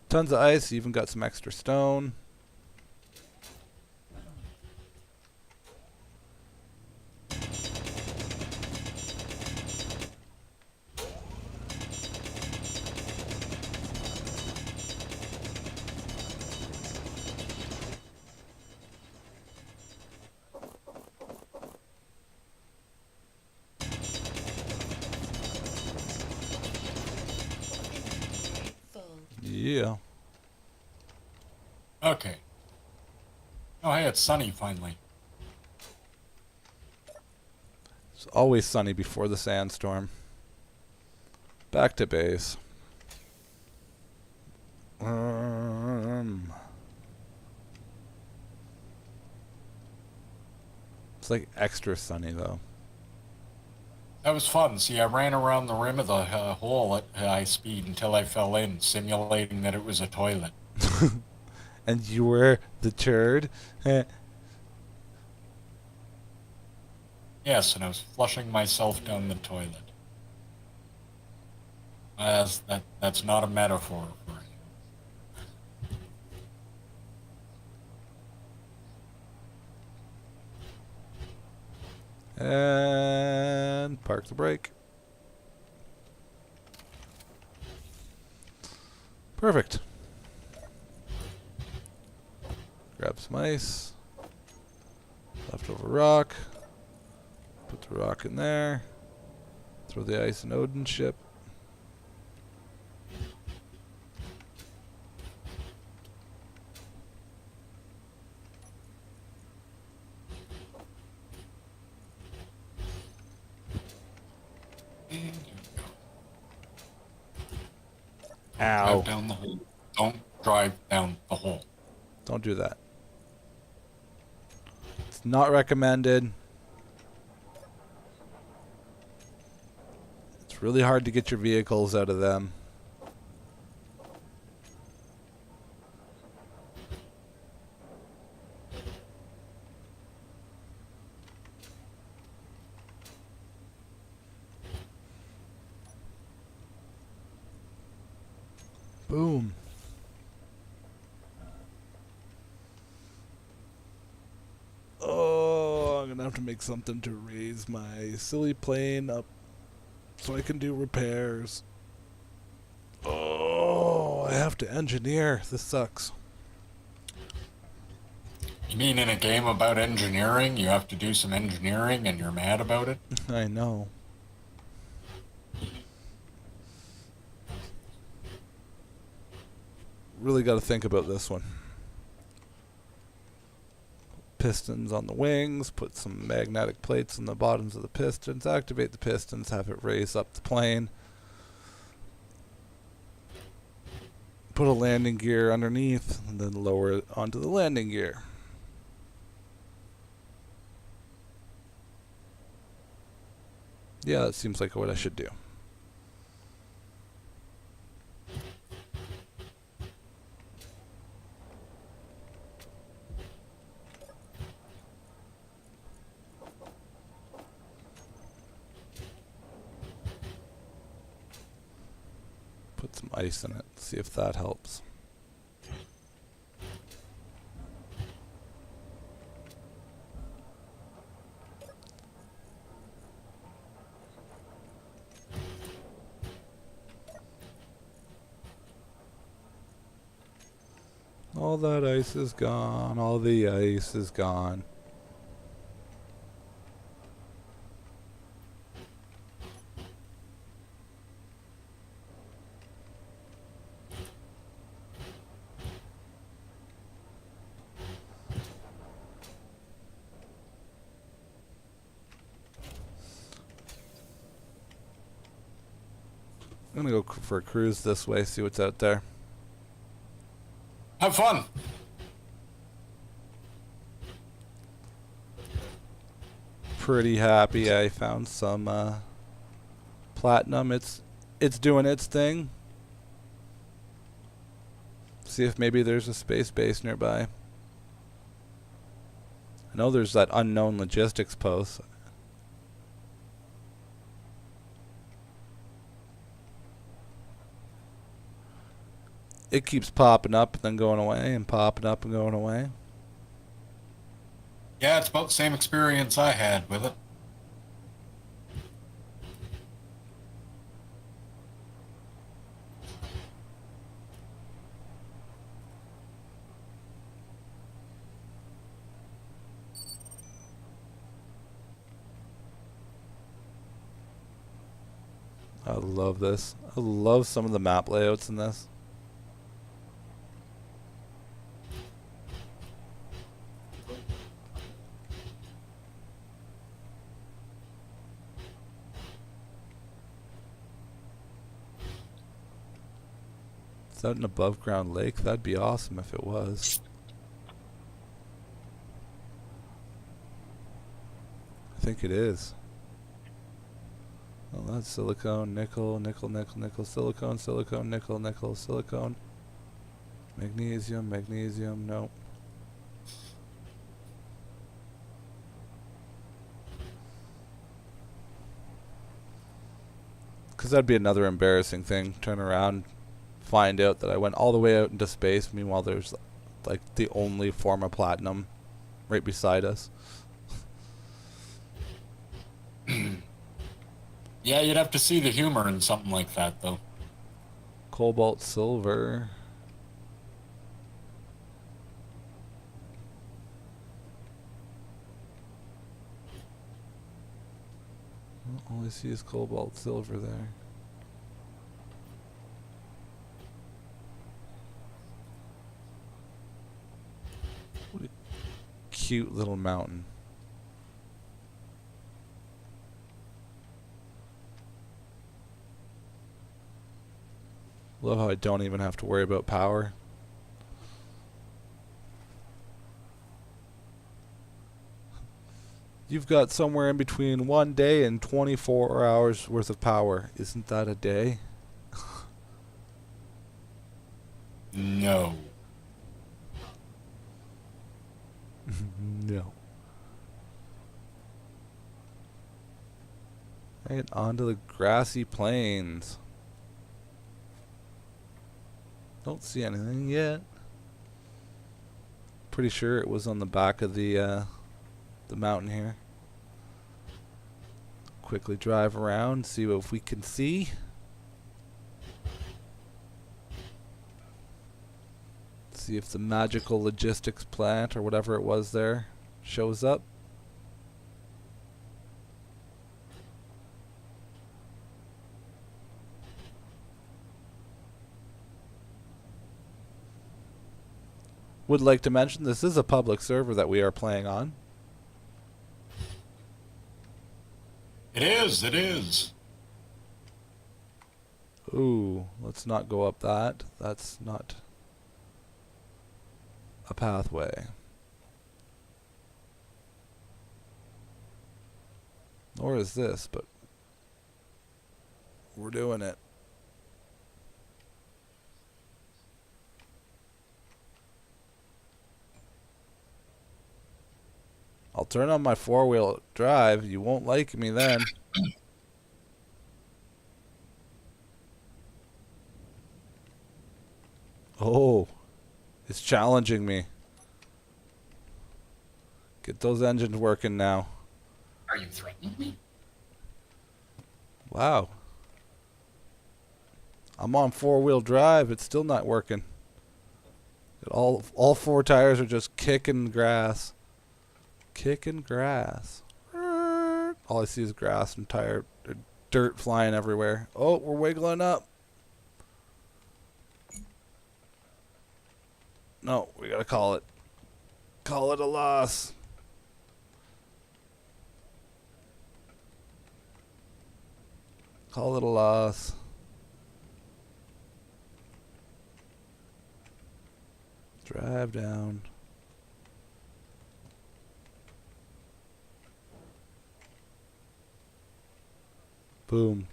Tons of ice, even got some extra stone. Inventory full. Yeah. Okay. Oh, hey, it's sunny finally. It's always sunny before the sandstorm. Back to base. It's like extra sunny though. That was fun. See, I ran around the rim of the hole at high speed until I fell in, simulating that it was a toilet. And you were the turd. Yes, and I was flushing myself down the toilet. That's not a metaphor for it. And park the brake. Perfect. Grab some ice. Leftover rock. Put the rock in there. Throw the ice in Odin's ship. Ow. Drive down the hole. Don't drive down the hole. Don't do that. It's not recommended. It's really hard to get your vehicles out of them. Boom. Oh, I'm gonna have to make something to raise my silly plane up so I can do repairs. Oh, I have to engineer. This sucks. You mean in a game about engineering, you have to do some engineering and you're mad about it? I know. Really got to think about this one. Pistons on the wings, put some magnetic plates on the bottoms of the pistons, activate the pistons, have it raise up the plane. Put a landing gear underneath, and then lower it onto the landing gear. Yeah, that seems like what I should do. Put some ice in it, see if that helps. All that ice is gone, all the ice is gone. I'm gonna go for a cruise this way, see what's out there. Have fun! Pretty happy I found some platinum. It's doing its thing. See if maybe there's a space base nearby. I know there's that unknown logistics post. It keeps popping up and then going away and popping up and going away. Yeah, it's about the same experience I had with it. I love this. I love some of the map layouts in this. Is that an above ground lake? That'd be awesome if it was. I think it is. Well, that's silicone, nickel, nickel, nickel, nickel, silicone, silicone, nickel, nickel, silicone. Magnesium, magnesium, nope. Because that'd be another embarrassing thing. Turn around, find out that I went all the way out into space. Meanwhile, there's like the only form of platinum right beside us. Yeah, you'd have to see the humor in something like that, though. Cobalt silver. All I see is cobalt silver there. What a cute little mountain. Love how I don't even have to worry about power. You've got somewhere in between 1 day and 24 hours worth of power. Isn't that a day? No. No. Right, onto the grassy plains. Don't see anything yet. Pretty sure it was on the back of the mountain here. Quickly drive around, see what we can see. See if the magical logistics plant or whatever it was there shows up. Would like to mention this is a public server that we are playing on. It is, it is. Ooh, let's not go up that. That's not a pathway. Nor is this, but we're doing it. I'll turn on my four-wheel drive. You won't like me then. Oh, it's challenging me. Get those engines working now. Are you threatening me? Wow. I'm on four-wheel drive. It's still not working. All four tires are just kicking grass. Kicking grass. All I see is grass and dirt flying everywhere. Oh, we're wiggling up. No, we gotta call it. Call it a loss. Call it a loss. Drive down. Boom.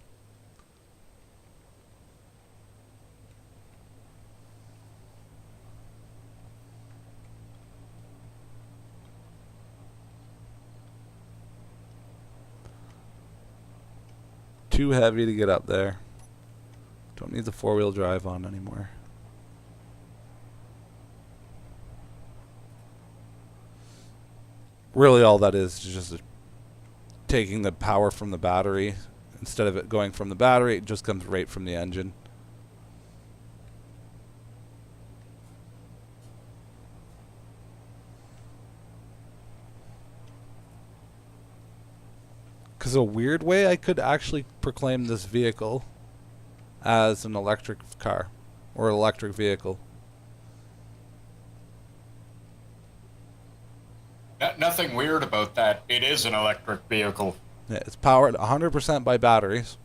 Too heavy to get up there. Don't need the four-wheel drive on anymore. Really all that is just taking the power from the battery. Instead of it going from the battery, it just comes right from the engine. Because a weird way I could actually proclaim this vehicle as an electric car or electric vehicle. Nothing weird about that. It is an electric vehicle. Yeah, it's powered 100% by batteries.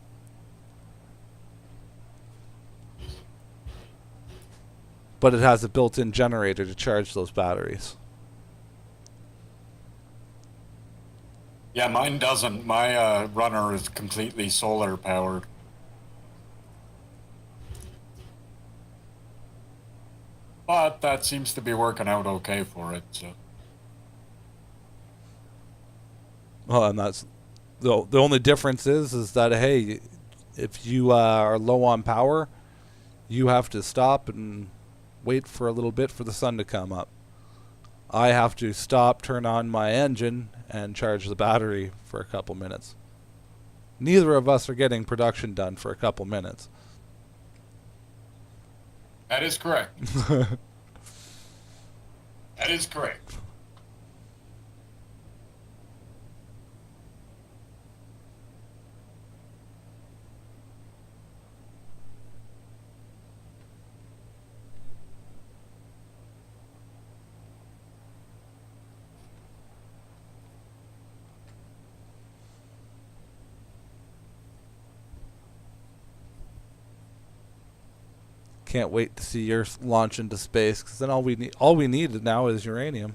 But it has a built-in generator to charge those batteries. Yeah, mine doesn't. My runner is completely solar powered. But that seems to be working out okay for it. So. Well, and that's the only difference is that, hey, if you are low on power, you have to stop and wait for a little bit for the sun to come up. I have to stop, turn on my engine, and charge the battery for a couple minutes. Neither of us are getting production done for a couple minutes. That is correct. That is correct. Can't wait to see your launch into space, because then all we need now is uranium.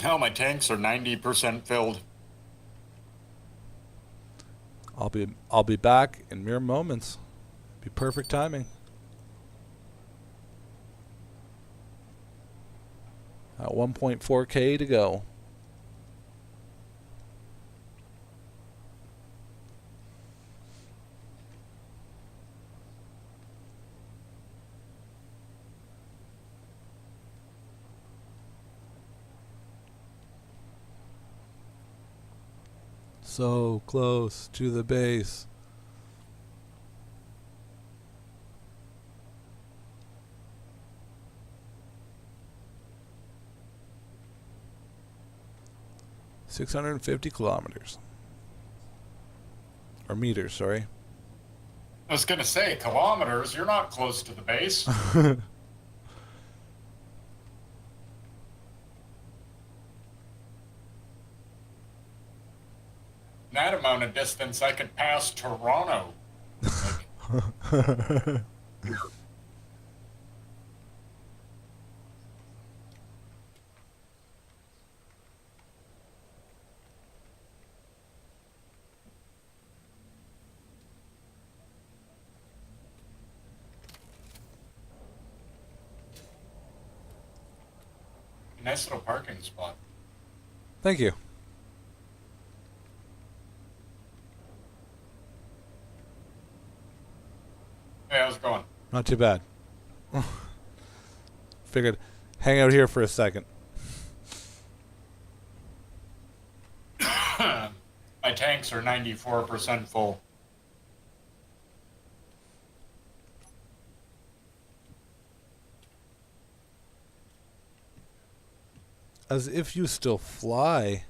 Hell, my tanks are 90% filled. I'll be back in mere moments. Be perfect timing. At 1.4K to go. So close to the base. $650 kilometers. Or meters, sorry. I was gonna say, kilometers, you're not close to the base. That amount of distance, I could pass Toronto. Nice little parking spot. Thank you. Hey, how's it going? Not too bad. Figured hang out here for a second. My tanks are 94% full. As if you still fly.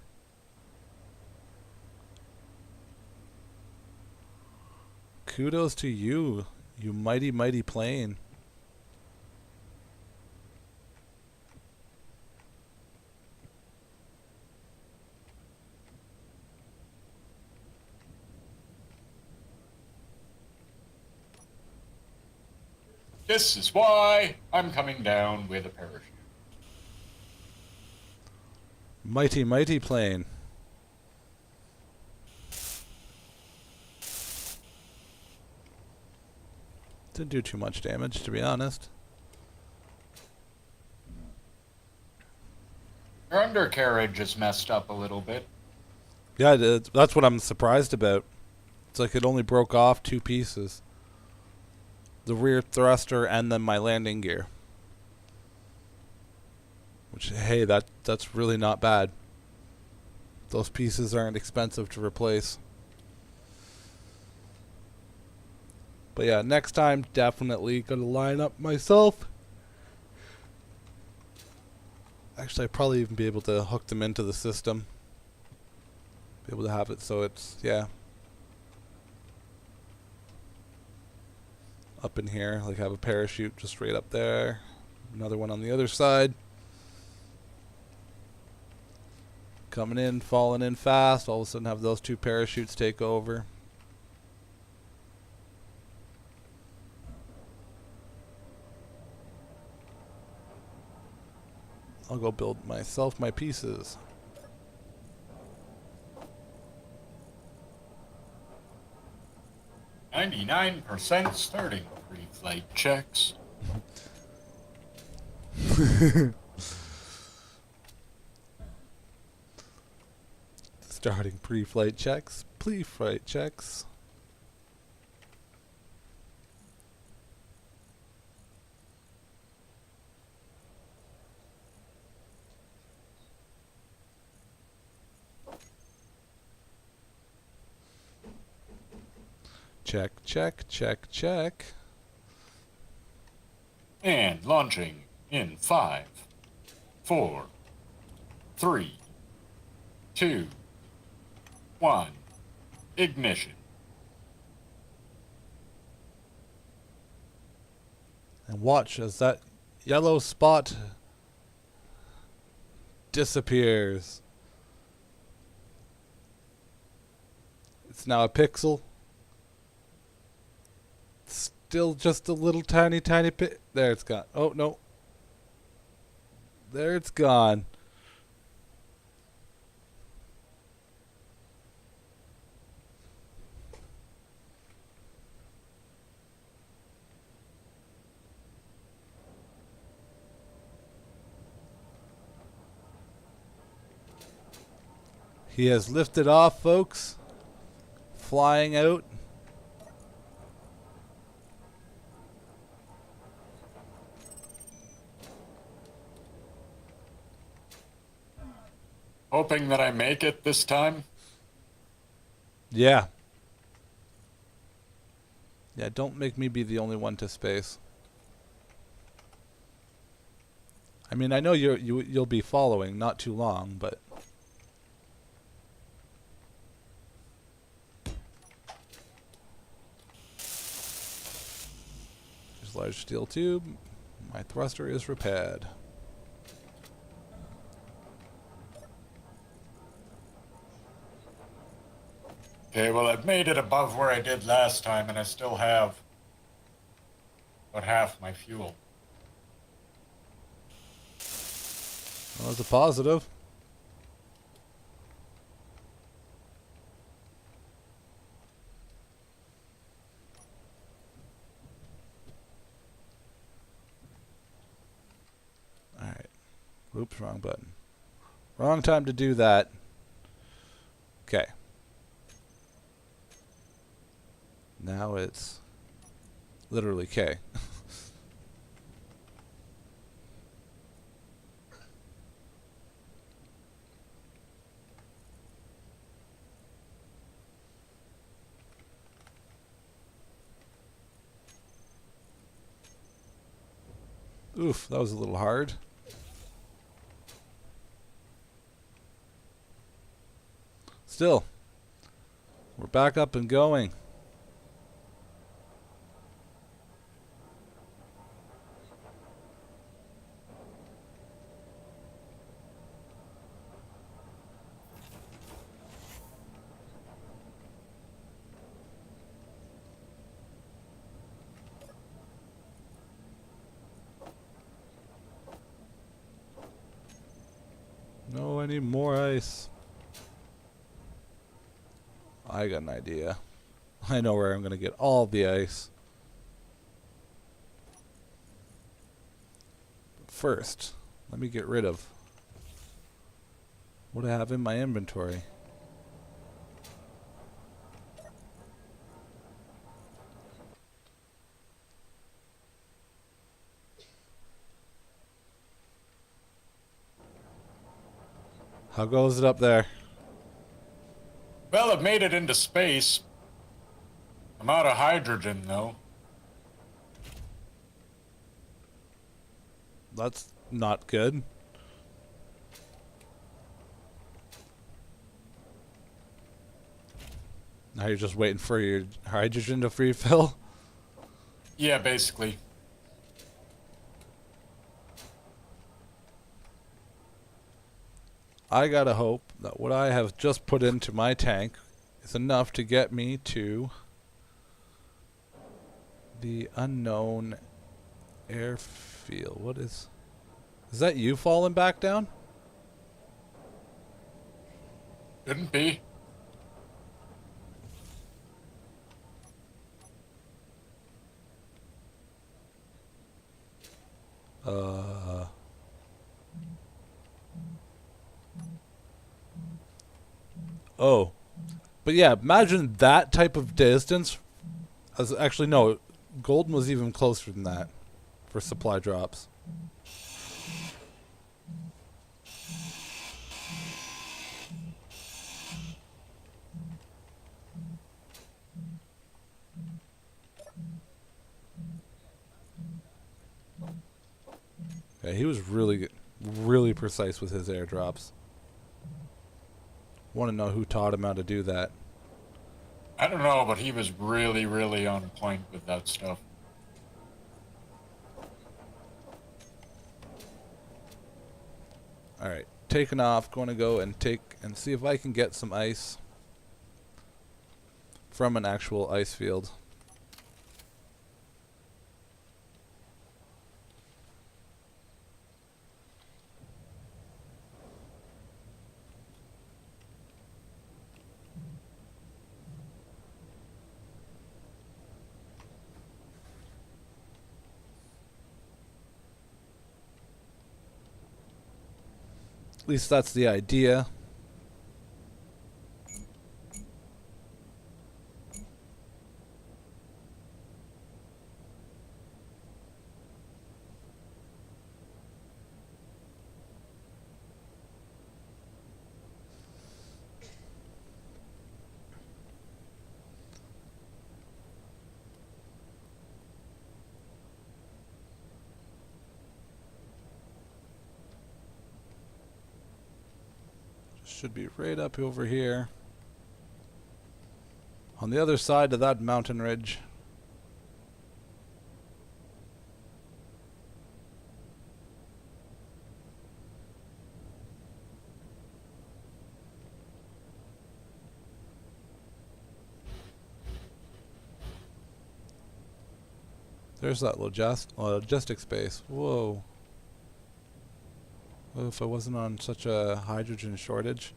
Kudos to you, you mighty, mighty plane. This is why I'm coming down with a parachute. Mighty, mighty plane. Didn't do too much damage, to be honest. Your undercarriage is messed up a little bit. Yeah, that's what I'm surprised about. It's like it only broke off 2 pieces. The rear thruster and then my landing gear. Which, hey, that's really not bad. Those pieces aren't expensive to replace. But yeah, next time, definitely gonna line up myself. Actually, I'd probably even be able to hook them into the system. Be able to have it so it's, yeah. Up in here, like have a parachute just right up there. Another one on the other side. Coming in, falling in fast. All of a sudden have those 2 parachutes take over. I'll go build myself my pieces. %, starting pre-flight checks. Starting pre-flight checks. Pre-flight checks. Check, check, check, check. And launching in 5, 4, 3, 2, 1. Ignition. And watch as that yellow spot disappears. It's now a pixel. Still just a little tiny bit. There, it's gone. Oh, no. There, it's gone. He has lifted off, folks. Flying out. Hoping that I make it this time. Yeah. Yeah, don't make me be the only one to space. I mean, I know you'll be following not too long, but there's a large steel tube. My thruster is repaired. Okay, well, I've made it above where I did last time, and I still have about half my fuel. Well, that's a positive. Alright. Oops, wrong button. Wrong time to do that. Okay. Now it's literally K. Oof, that was a little hard. Still, we're back up and going. No, I need more ice. I got an idea. I know where I'm going to get all the ice. But first, let me get rid of what I have in my inventory. How goes it up there? Well, I've made it into space. I'm out of hydrogen, though. That's not good. Now you're just waiting for your hydrogen to refill? Yeah, basically. I gotta hope that what I have just put into my tank is enough to get me to the unknown airfield. What is that you falling back down? Couldn't be. Oh. But yeah, imagine that type of distance. Actually, no. Golden was even closer than that for supply drops. Yeah, he was really precise with his airdrops. Want to know who taught him how to do that? I don't know, but he was really, really on point with that stuff. All right, taking off. Going to go and see if I can get some ice from an actual ice field. At least that's the idea. Should be right up over here. On the other side of that mountain ridge. There's that logistic space. Whoa. Well, if I wasn't on such a hydrogen shortage,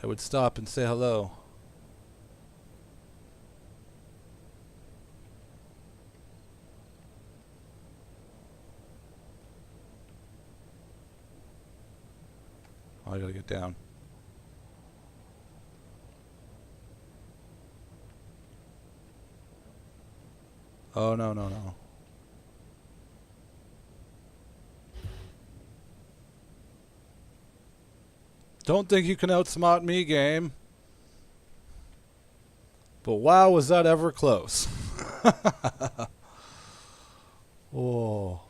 I would stop and say hello. Oh, I gotta get down. Oh, no, no, no. Don't think you can outsmart me, game. But wow, was that ever close. Oh.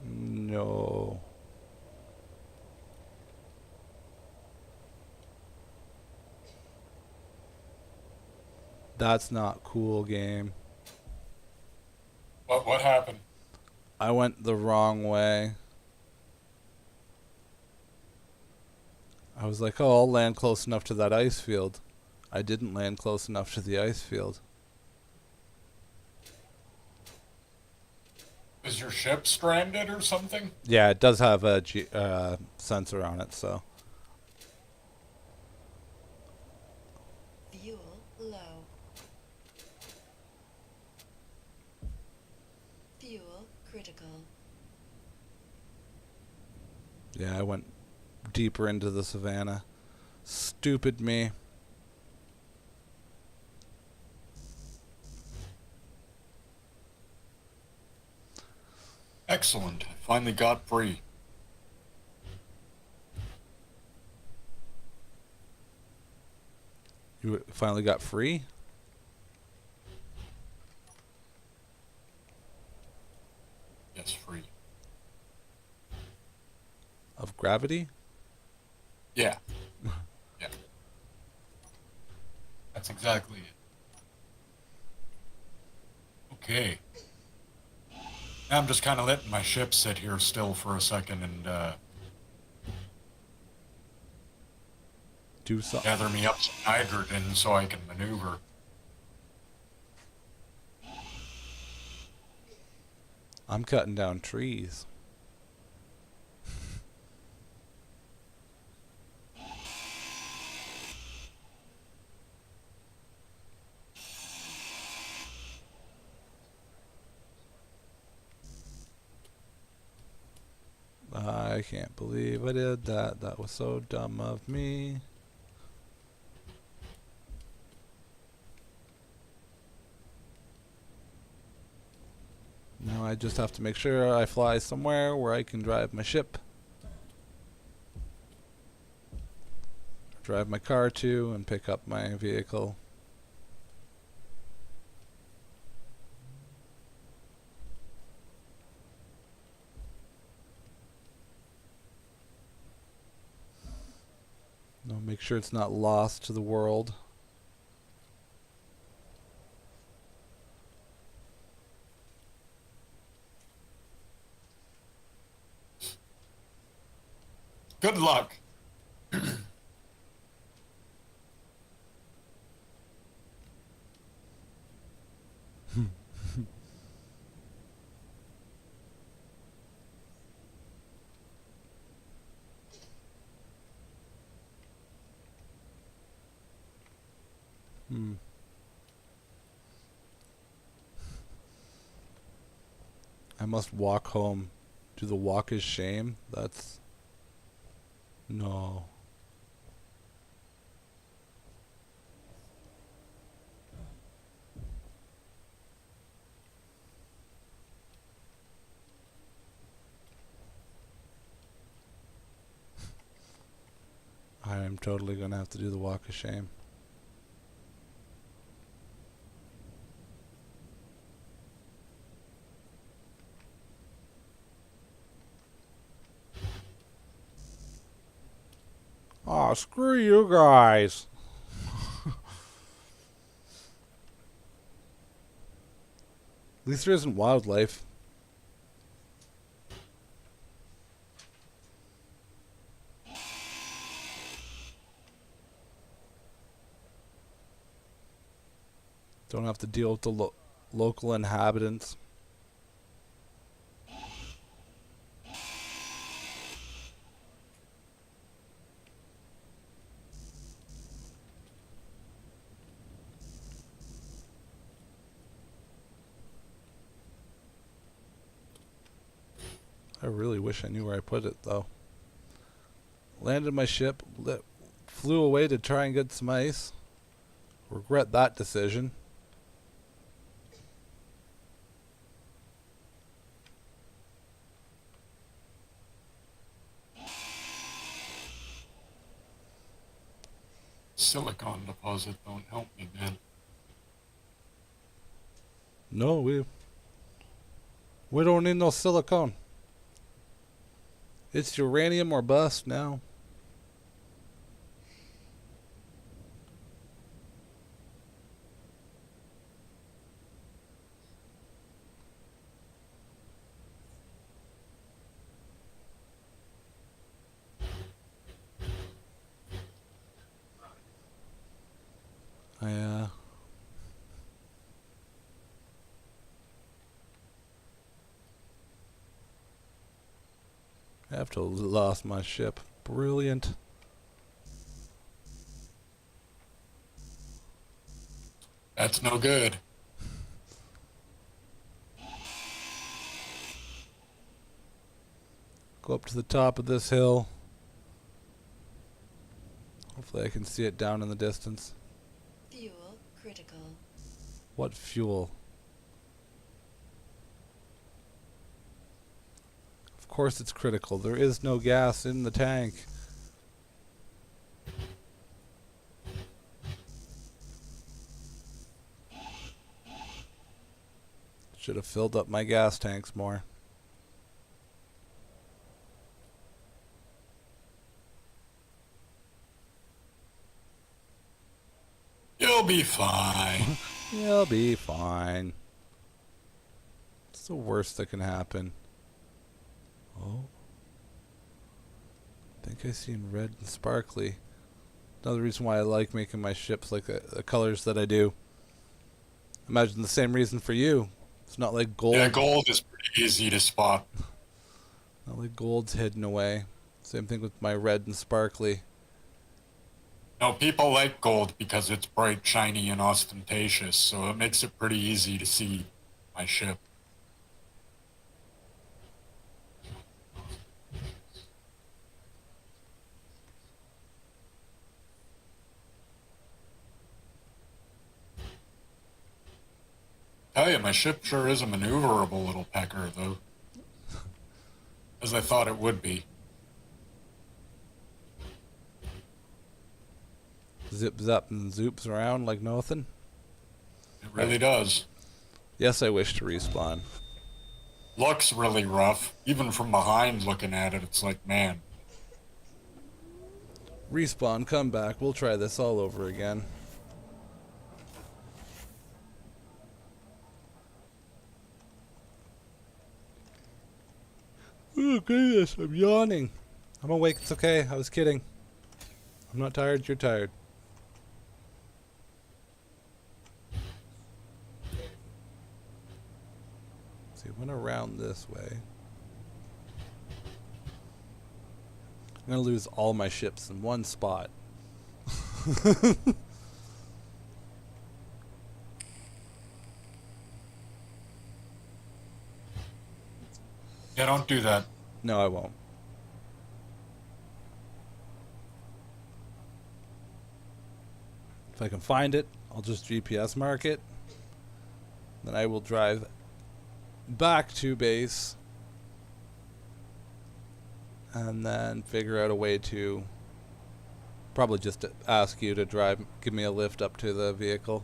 No. That's not cool, game. What happened? I went the wrong way. I was like, oh, I'll land close enough to that ice field. I didn't land close enough to the ice field. Is your ship stranded or something? Yeah, it does have a sensor on it, so. Fuel low. Fuel critical. Yeah, I went deeper into the savannah. Stupid me. Excellent. I finally got free. You finally got free? Yes, free. Of gravity? Yeah. Yeah. That's exactly it. Okay. Now I'm just kind of letting my ship sit here still for a second and Do something. gather me up some hydrogen so I can maneuver. I'm cutting down trees. I can't believe I did that. That was so dumb of me. Now I just have to make sure I fly somewhere where I can drive my ship. Drive my car to and pick up my vehicle. No, make sure it's not lost to the world. Good luck. I must walk home. Do the walk is shame? That's... No. I'm totally gonna have to do the walk of shame. Aw, screw you guys. At least there isn't wildlife. Don't have to deal with the local inhabitants. I really wish I knew where I put it, though. Landed my ship, flew away to try and get some ice. Regret that decision. Silicon deposit don't help me, man. No, we don't need no silicone. It's uranium or bust now. I have to have lost my ship. Brilliant. That's no good. Go up to the top of this hill. Hopefully I can see it down in the distance. Fuel critical. What fuel? Of course it's critical. There is no gas in the tank. Should have filled up my gas tanks more. You'll be fine. You'll be fine. It's the worst that can happen. Oh. I think I seen red and sparkly. Another reason why I like making my ships like the colors that I do. Imagine the same reason for you. It's not like gold. Yeah, gold is pretty easy to spot. Not like gold's hidden away. Same thing with my red and sparkly. No, people like gold because it's bright, shiny, and ostentatious, so it makes it pretty easy to see my ship. Tell you, my ship sure is a maneuverable little pecker, though. As I thought it would be. Zip zap and zoops around like nothing. It really does. Yes, I wish to respawn. Looks really rough. Even from behind looking at it, it's like, man. Respawn, come back. We'll try this all over again. Oh goodness, I'm yawning. I'm awake, it's okay. I was kidding. I'm not tired, you're tired. See, it went around this way. I'm gonna lose all my ships in one spot. Yeah, don't do that. No, I won't. If I can find it, I'll just GPS mark it. Then I will drive back to base and then figure out a way to Probably just ask you to give me a lift up to the vehicle.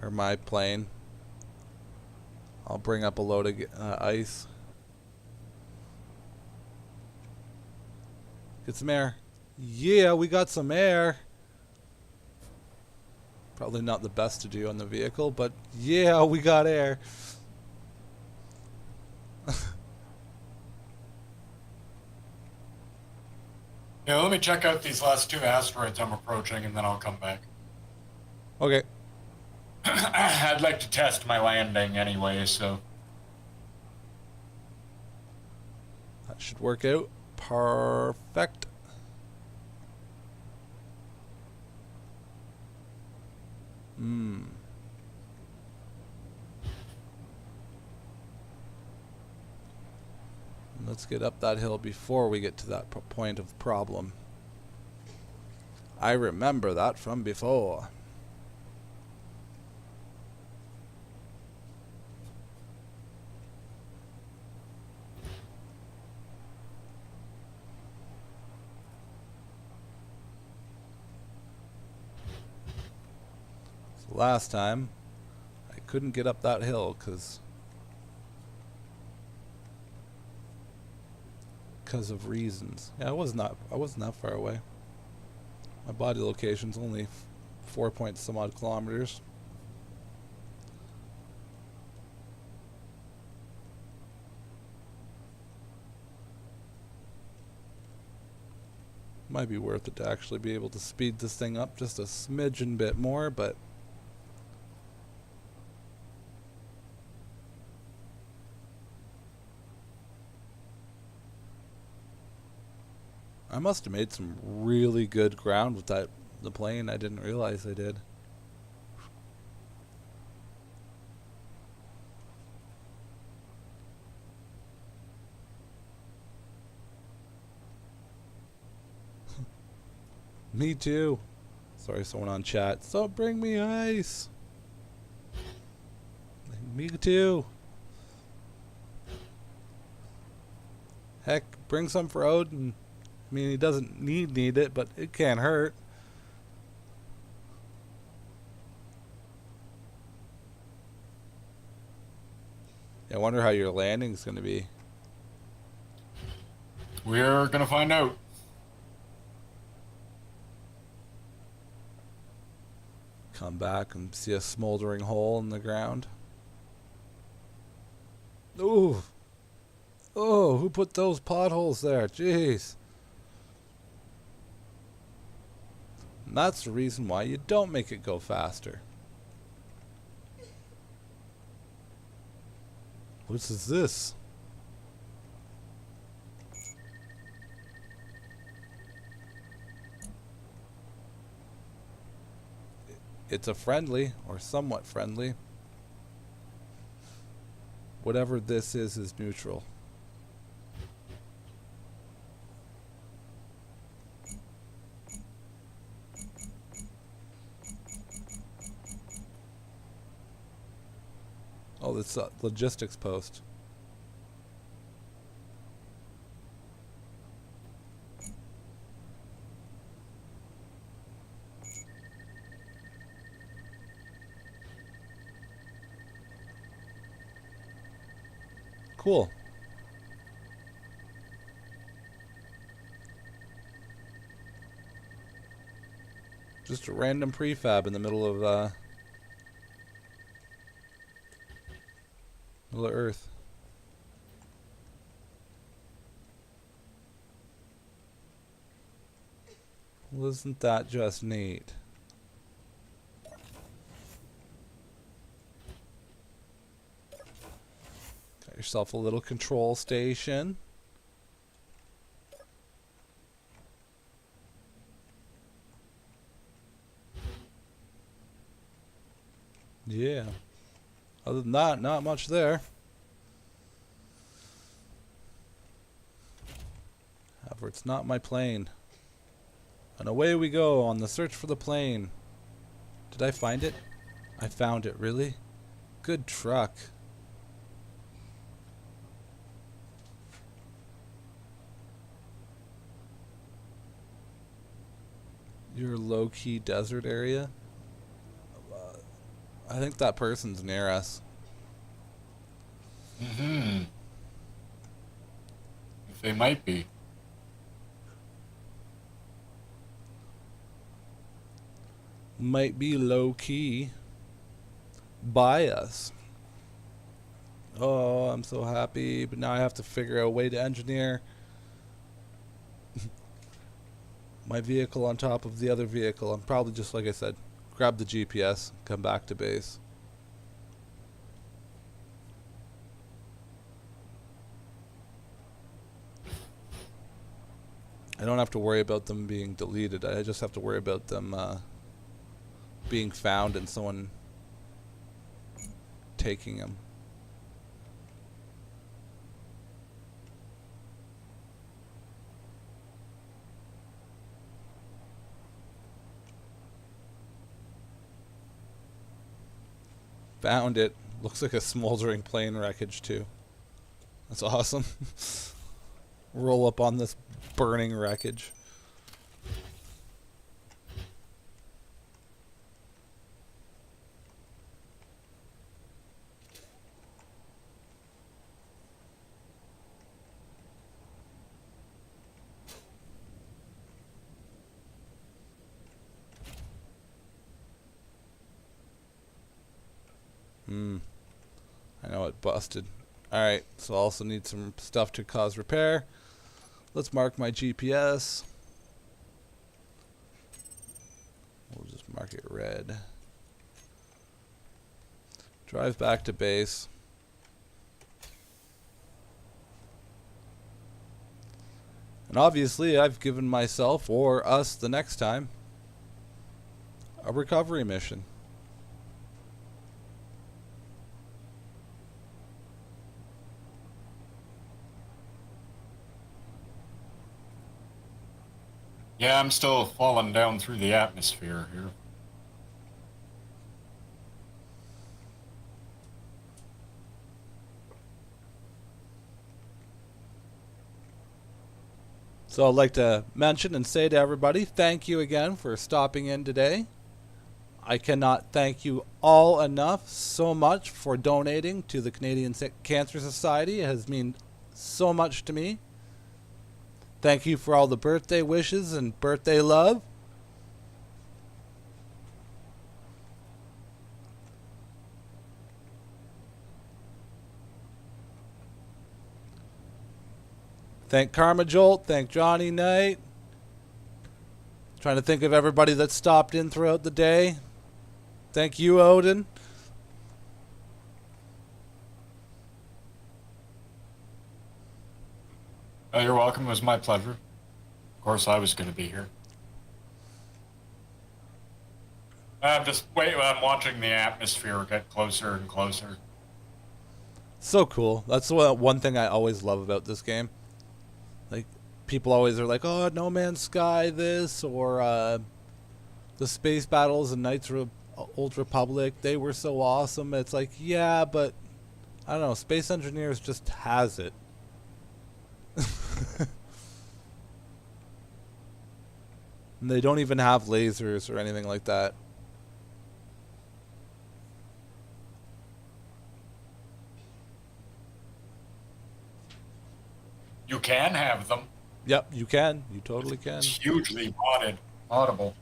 Or my plane. I'll bring up a load of ice. Get some air. Yeah, we got some air. Probably not the best to do on the vehicle, but yeah, we got air. Yeah, let me check out these last 2 asteroids I'm approaching, and then I'll come back. Okay. I'd like to test my landing anyway, so... That should work out. Perfect. Let's get up that hill before we get to that point of problem. I remember that from before. So last time, I couldn't get up that hill because of reasons. Yeah, I wasn't that far away. My body location's only 4 point some odd kilometers. Might be worth it to actually be able to speed this thing up just a smidgen bit more, but I must have made some really good ground with the plane. I didn't realize I did. Me too. Sorry, someone on chat. So bring me ice. Me too. Heck, bring some for Odin. I mean, he doesn't need it, but it can't hurt. I wonder how your landing's going to be. We're gonna find out. Come back and see a smoldering hole in the ground. Ooh. Oh, who put those potholes there? Jeez. And that's the reason why you don't make it go faster. What is this? It's a friendly, or somewhat friendly. Whatever this is neutral. Oh, it's a logistics post. Cool. Just a random prefab in the middle of Earth. Well, isn't that just neat? Got yourself a little control station. Yeah. Other than that, not much there. However, it's not my plane. And away we go on the search for the plane. Did I find it? I found it, really? Good truck. Your low-key desert area? I think that person's near us. Mm-hmm. If they might be. Might be low-key by us. Oh, I'm so happy, but now I have to figure out a way to engineer my vehicle on top of the other vehicle. I'm probably just, like I said, grab the GPS, come back to base. I don't have to worry about them being deleted. I just have to worry about them being found and someone taking them. Found it. Looks like a smoldering plane wreckage too. That's awesome. Roll up on this burning wreckage. I know it busted. Alright, so I also need some stuff to cause repair. Let's mark my GPS. We'll just mark it red. Drive back to base. And obviously I've given myself, or us the next time, a recovery mission. Yeah, I'm still falling down through the atmosphere here. So I'd like to mention and say to everybody, thank you again for stopping in today. I cannot thank you all enough so much for donating to the Canadian Cancer Society. It has meant so much to me. Thank you for all the birthday wishes and birthday love. Thank Karma Jolt. Thank Johnny Knight. Trying to think of everybody that stopped in throughout the day. Thank you, Odin. Oh, you're welcome. It was my pleasure. Of course, I was going to be here. I'm watching the atmosphere get closer and closer. So cool. That's one thing I always love about this game. Like, people always are like, oh, No Man's Sky this, or the space battles in Old Republic, they were so awesome. It's like, yeah, but I don't know, Space Engineers just has it. And they don't even have lasers or anything like that. You can have them. Yep, you can. You totally can. It's hugely audible.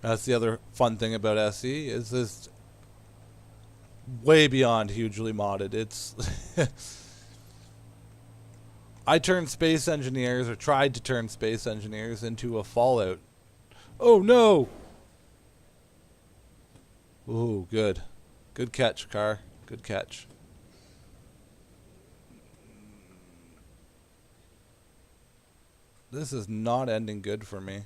That's the other fun thing about SE, is this way beyond hugely modded. It's I turned Space Engineers, or tried to turn Space Engineers, into a Fallout. Oh no! Ooh, good. Good catch, car. Good catch. This is not ending good for me.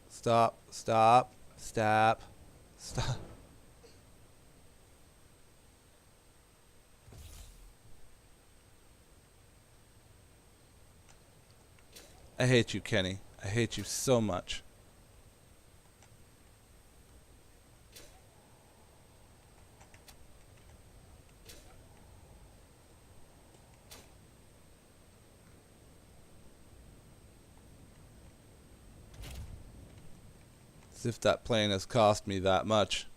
Stop, stop, stop, stop. I hate you, Kenny. I hate you so much. As if that plane has cost me that much.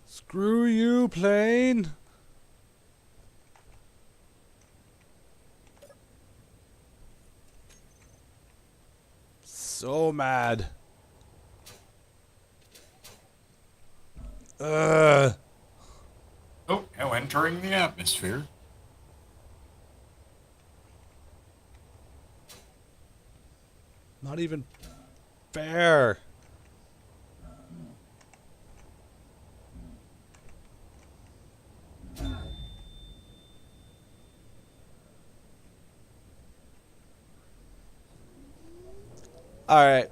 Screw you, plane. So mad. Oh, now entering the atmosphere. Not even fair. Alright.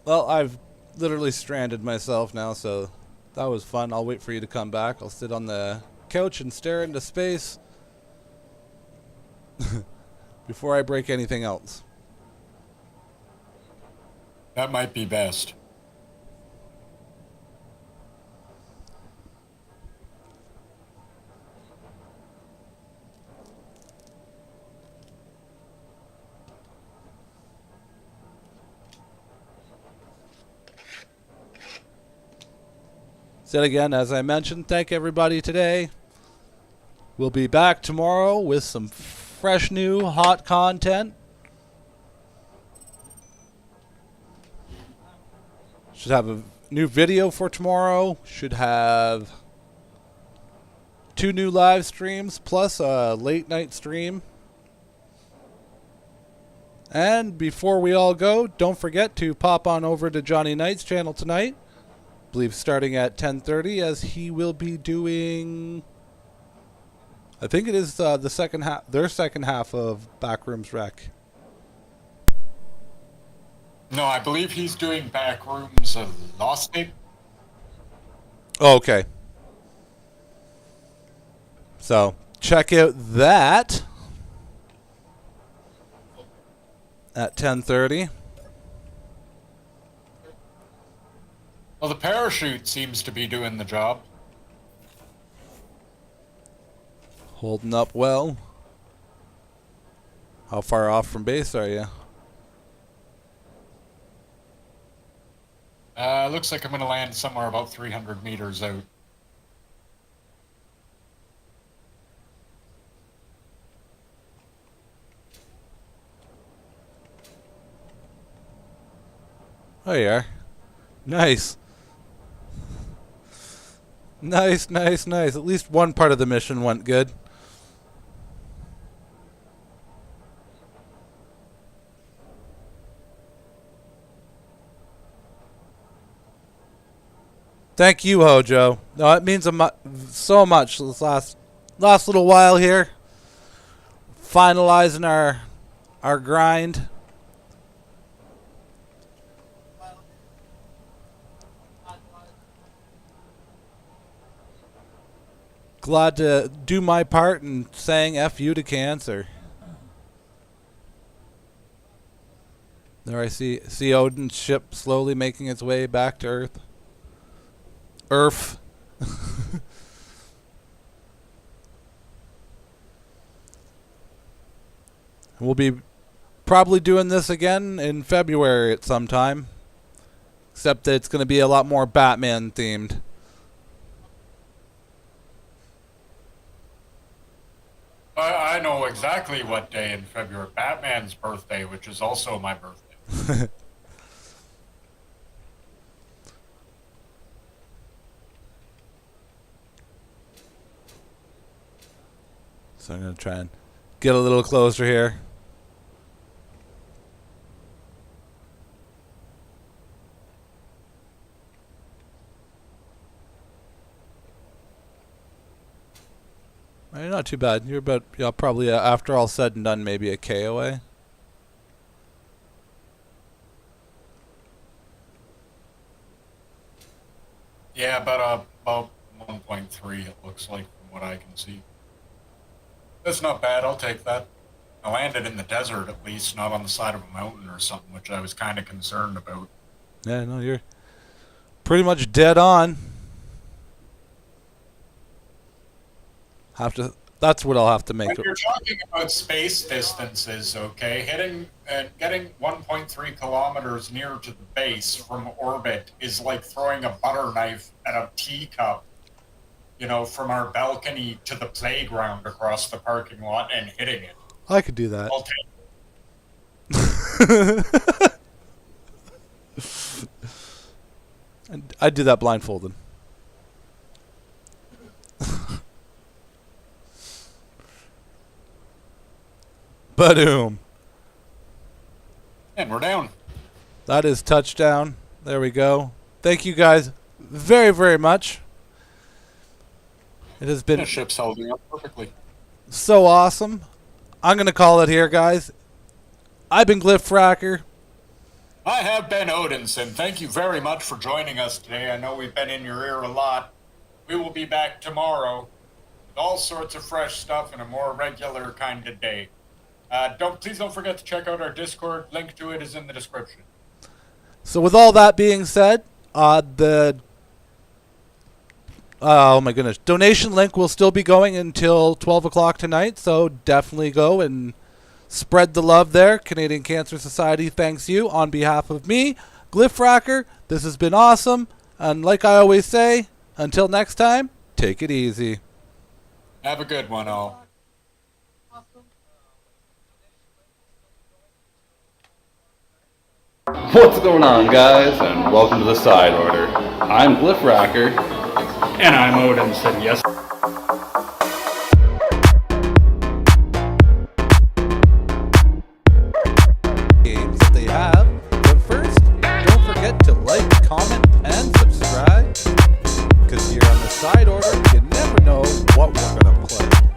Well, I've literally stranded myself now, so that was fun. I'll wait for you to come back. I'll sit on the couch and stare into space before I break anything else. That might be best. So again, as I mentioned, thank everybody today. We'll be back tomorrow with some fresh new hot content. Should have a new video for tomorrow. Should have 2 new live streams plus a late night stream. And before we all go, don't forget to pop on over to Johnny Knight's channel tonight. I believe starting at 10:30, as he will be doing, I think it is the second half, their second half of Backrooms Rec. No, I believe he's doing Backrooms of Lost Tape. Oh, okay. So check out that at 10:30. Well, the parachute seems to be doing the job. Holding up well. How far off from base are you? Looks like I'm going to land somewhere about 300 meters out. Oh, you are. Nice. Nice, nice, nice. At least one part of the mission went good. Thank you, Hojo. No, it means so much this last little while here. Finalizing our grind. Glad to do my part in saying F you to cancer. There I see Odin's ship slowly making its way back to Earth. We'll be probably doing this again in February at some time. Except that it's going to be a lot more Batman themed. I know exactly what day in February. Batman's birthday, which is also my birthday. So I'm going to try and get a little closer here. Not too bad. You're about, probably after all said and done, maybe a K away. Yeah, about 1.3 it looks like from what I can see. That's not bad, I'll take that. I landed in the desert at least, not on the side of a mountain or something, which I was kind of concerned about. Yeah, no, you're pretty much dead on. Have to That's what I'll have to make. When you're talking about space distances, okay, hitting and getting 1.3 kilometers near to the base from orbit is like throwing a butter knife at a teacup, you know, from our balcony to the playground across the parking lot and hitting it. I could do that. I'll take I'd do that blindfolded. Badoom. And we're down. That is touchdown. There we go. Thank you guys very, very much. It has been The ship's holding up perfectly. so awesome. I'm going to call it here, guys. I've been Glyphracker. I have been Odinson. Thank you very much for joining us today. I know we've been in your ear a lot. We will be back tomorrow with all sorts of fresh stuff and a more regular kind of day. Please don't forget to check out our Discord. Link to it is in the description. So with all that being said, oh my goodness, donation link will still be going until 12 o'clock tonight, so definitely go and spread the love there. Canadian Cancer Society thanks you on behalf of me, Glyphracker. This has been awesome, and like I always say, until next time, take it easy. Have a good one, all. What's going on, guys, and welcome to the Side Order. I'm Glyphracker. And I'm Odinson, yes. Games that they have. But first, don't forget to like, comment, and subscribe. Because here on the Side Order, you never know what we're going to play.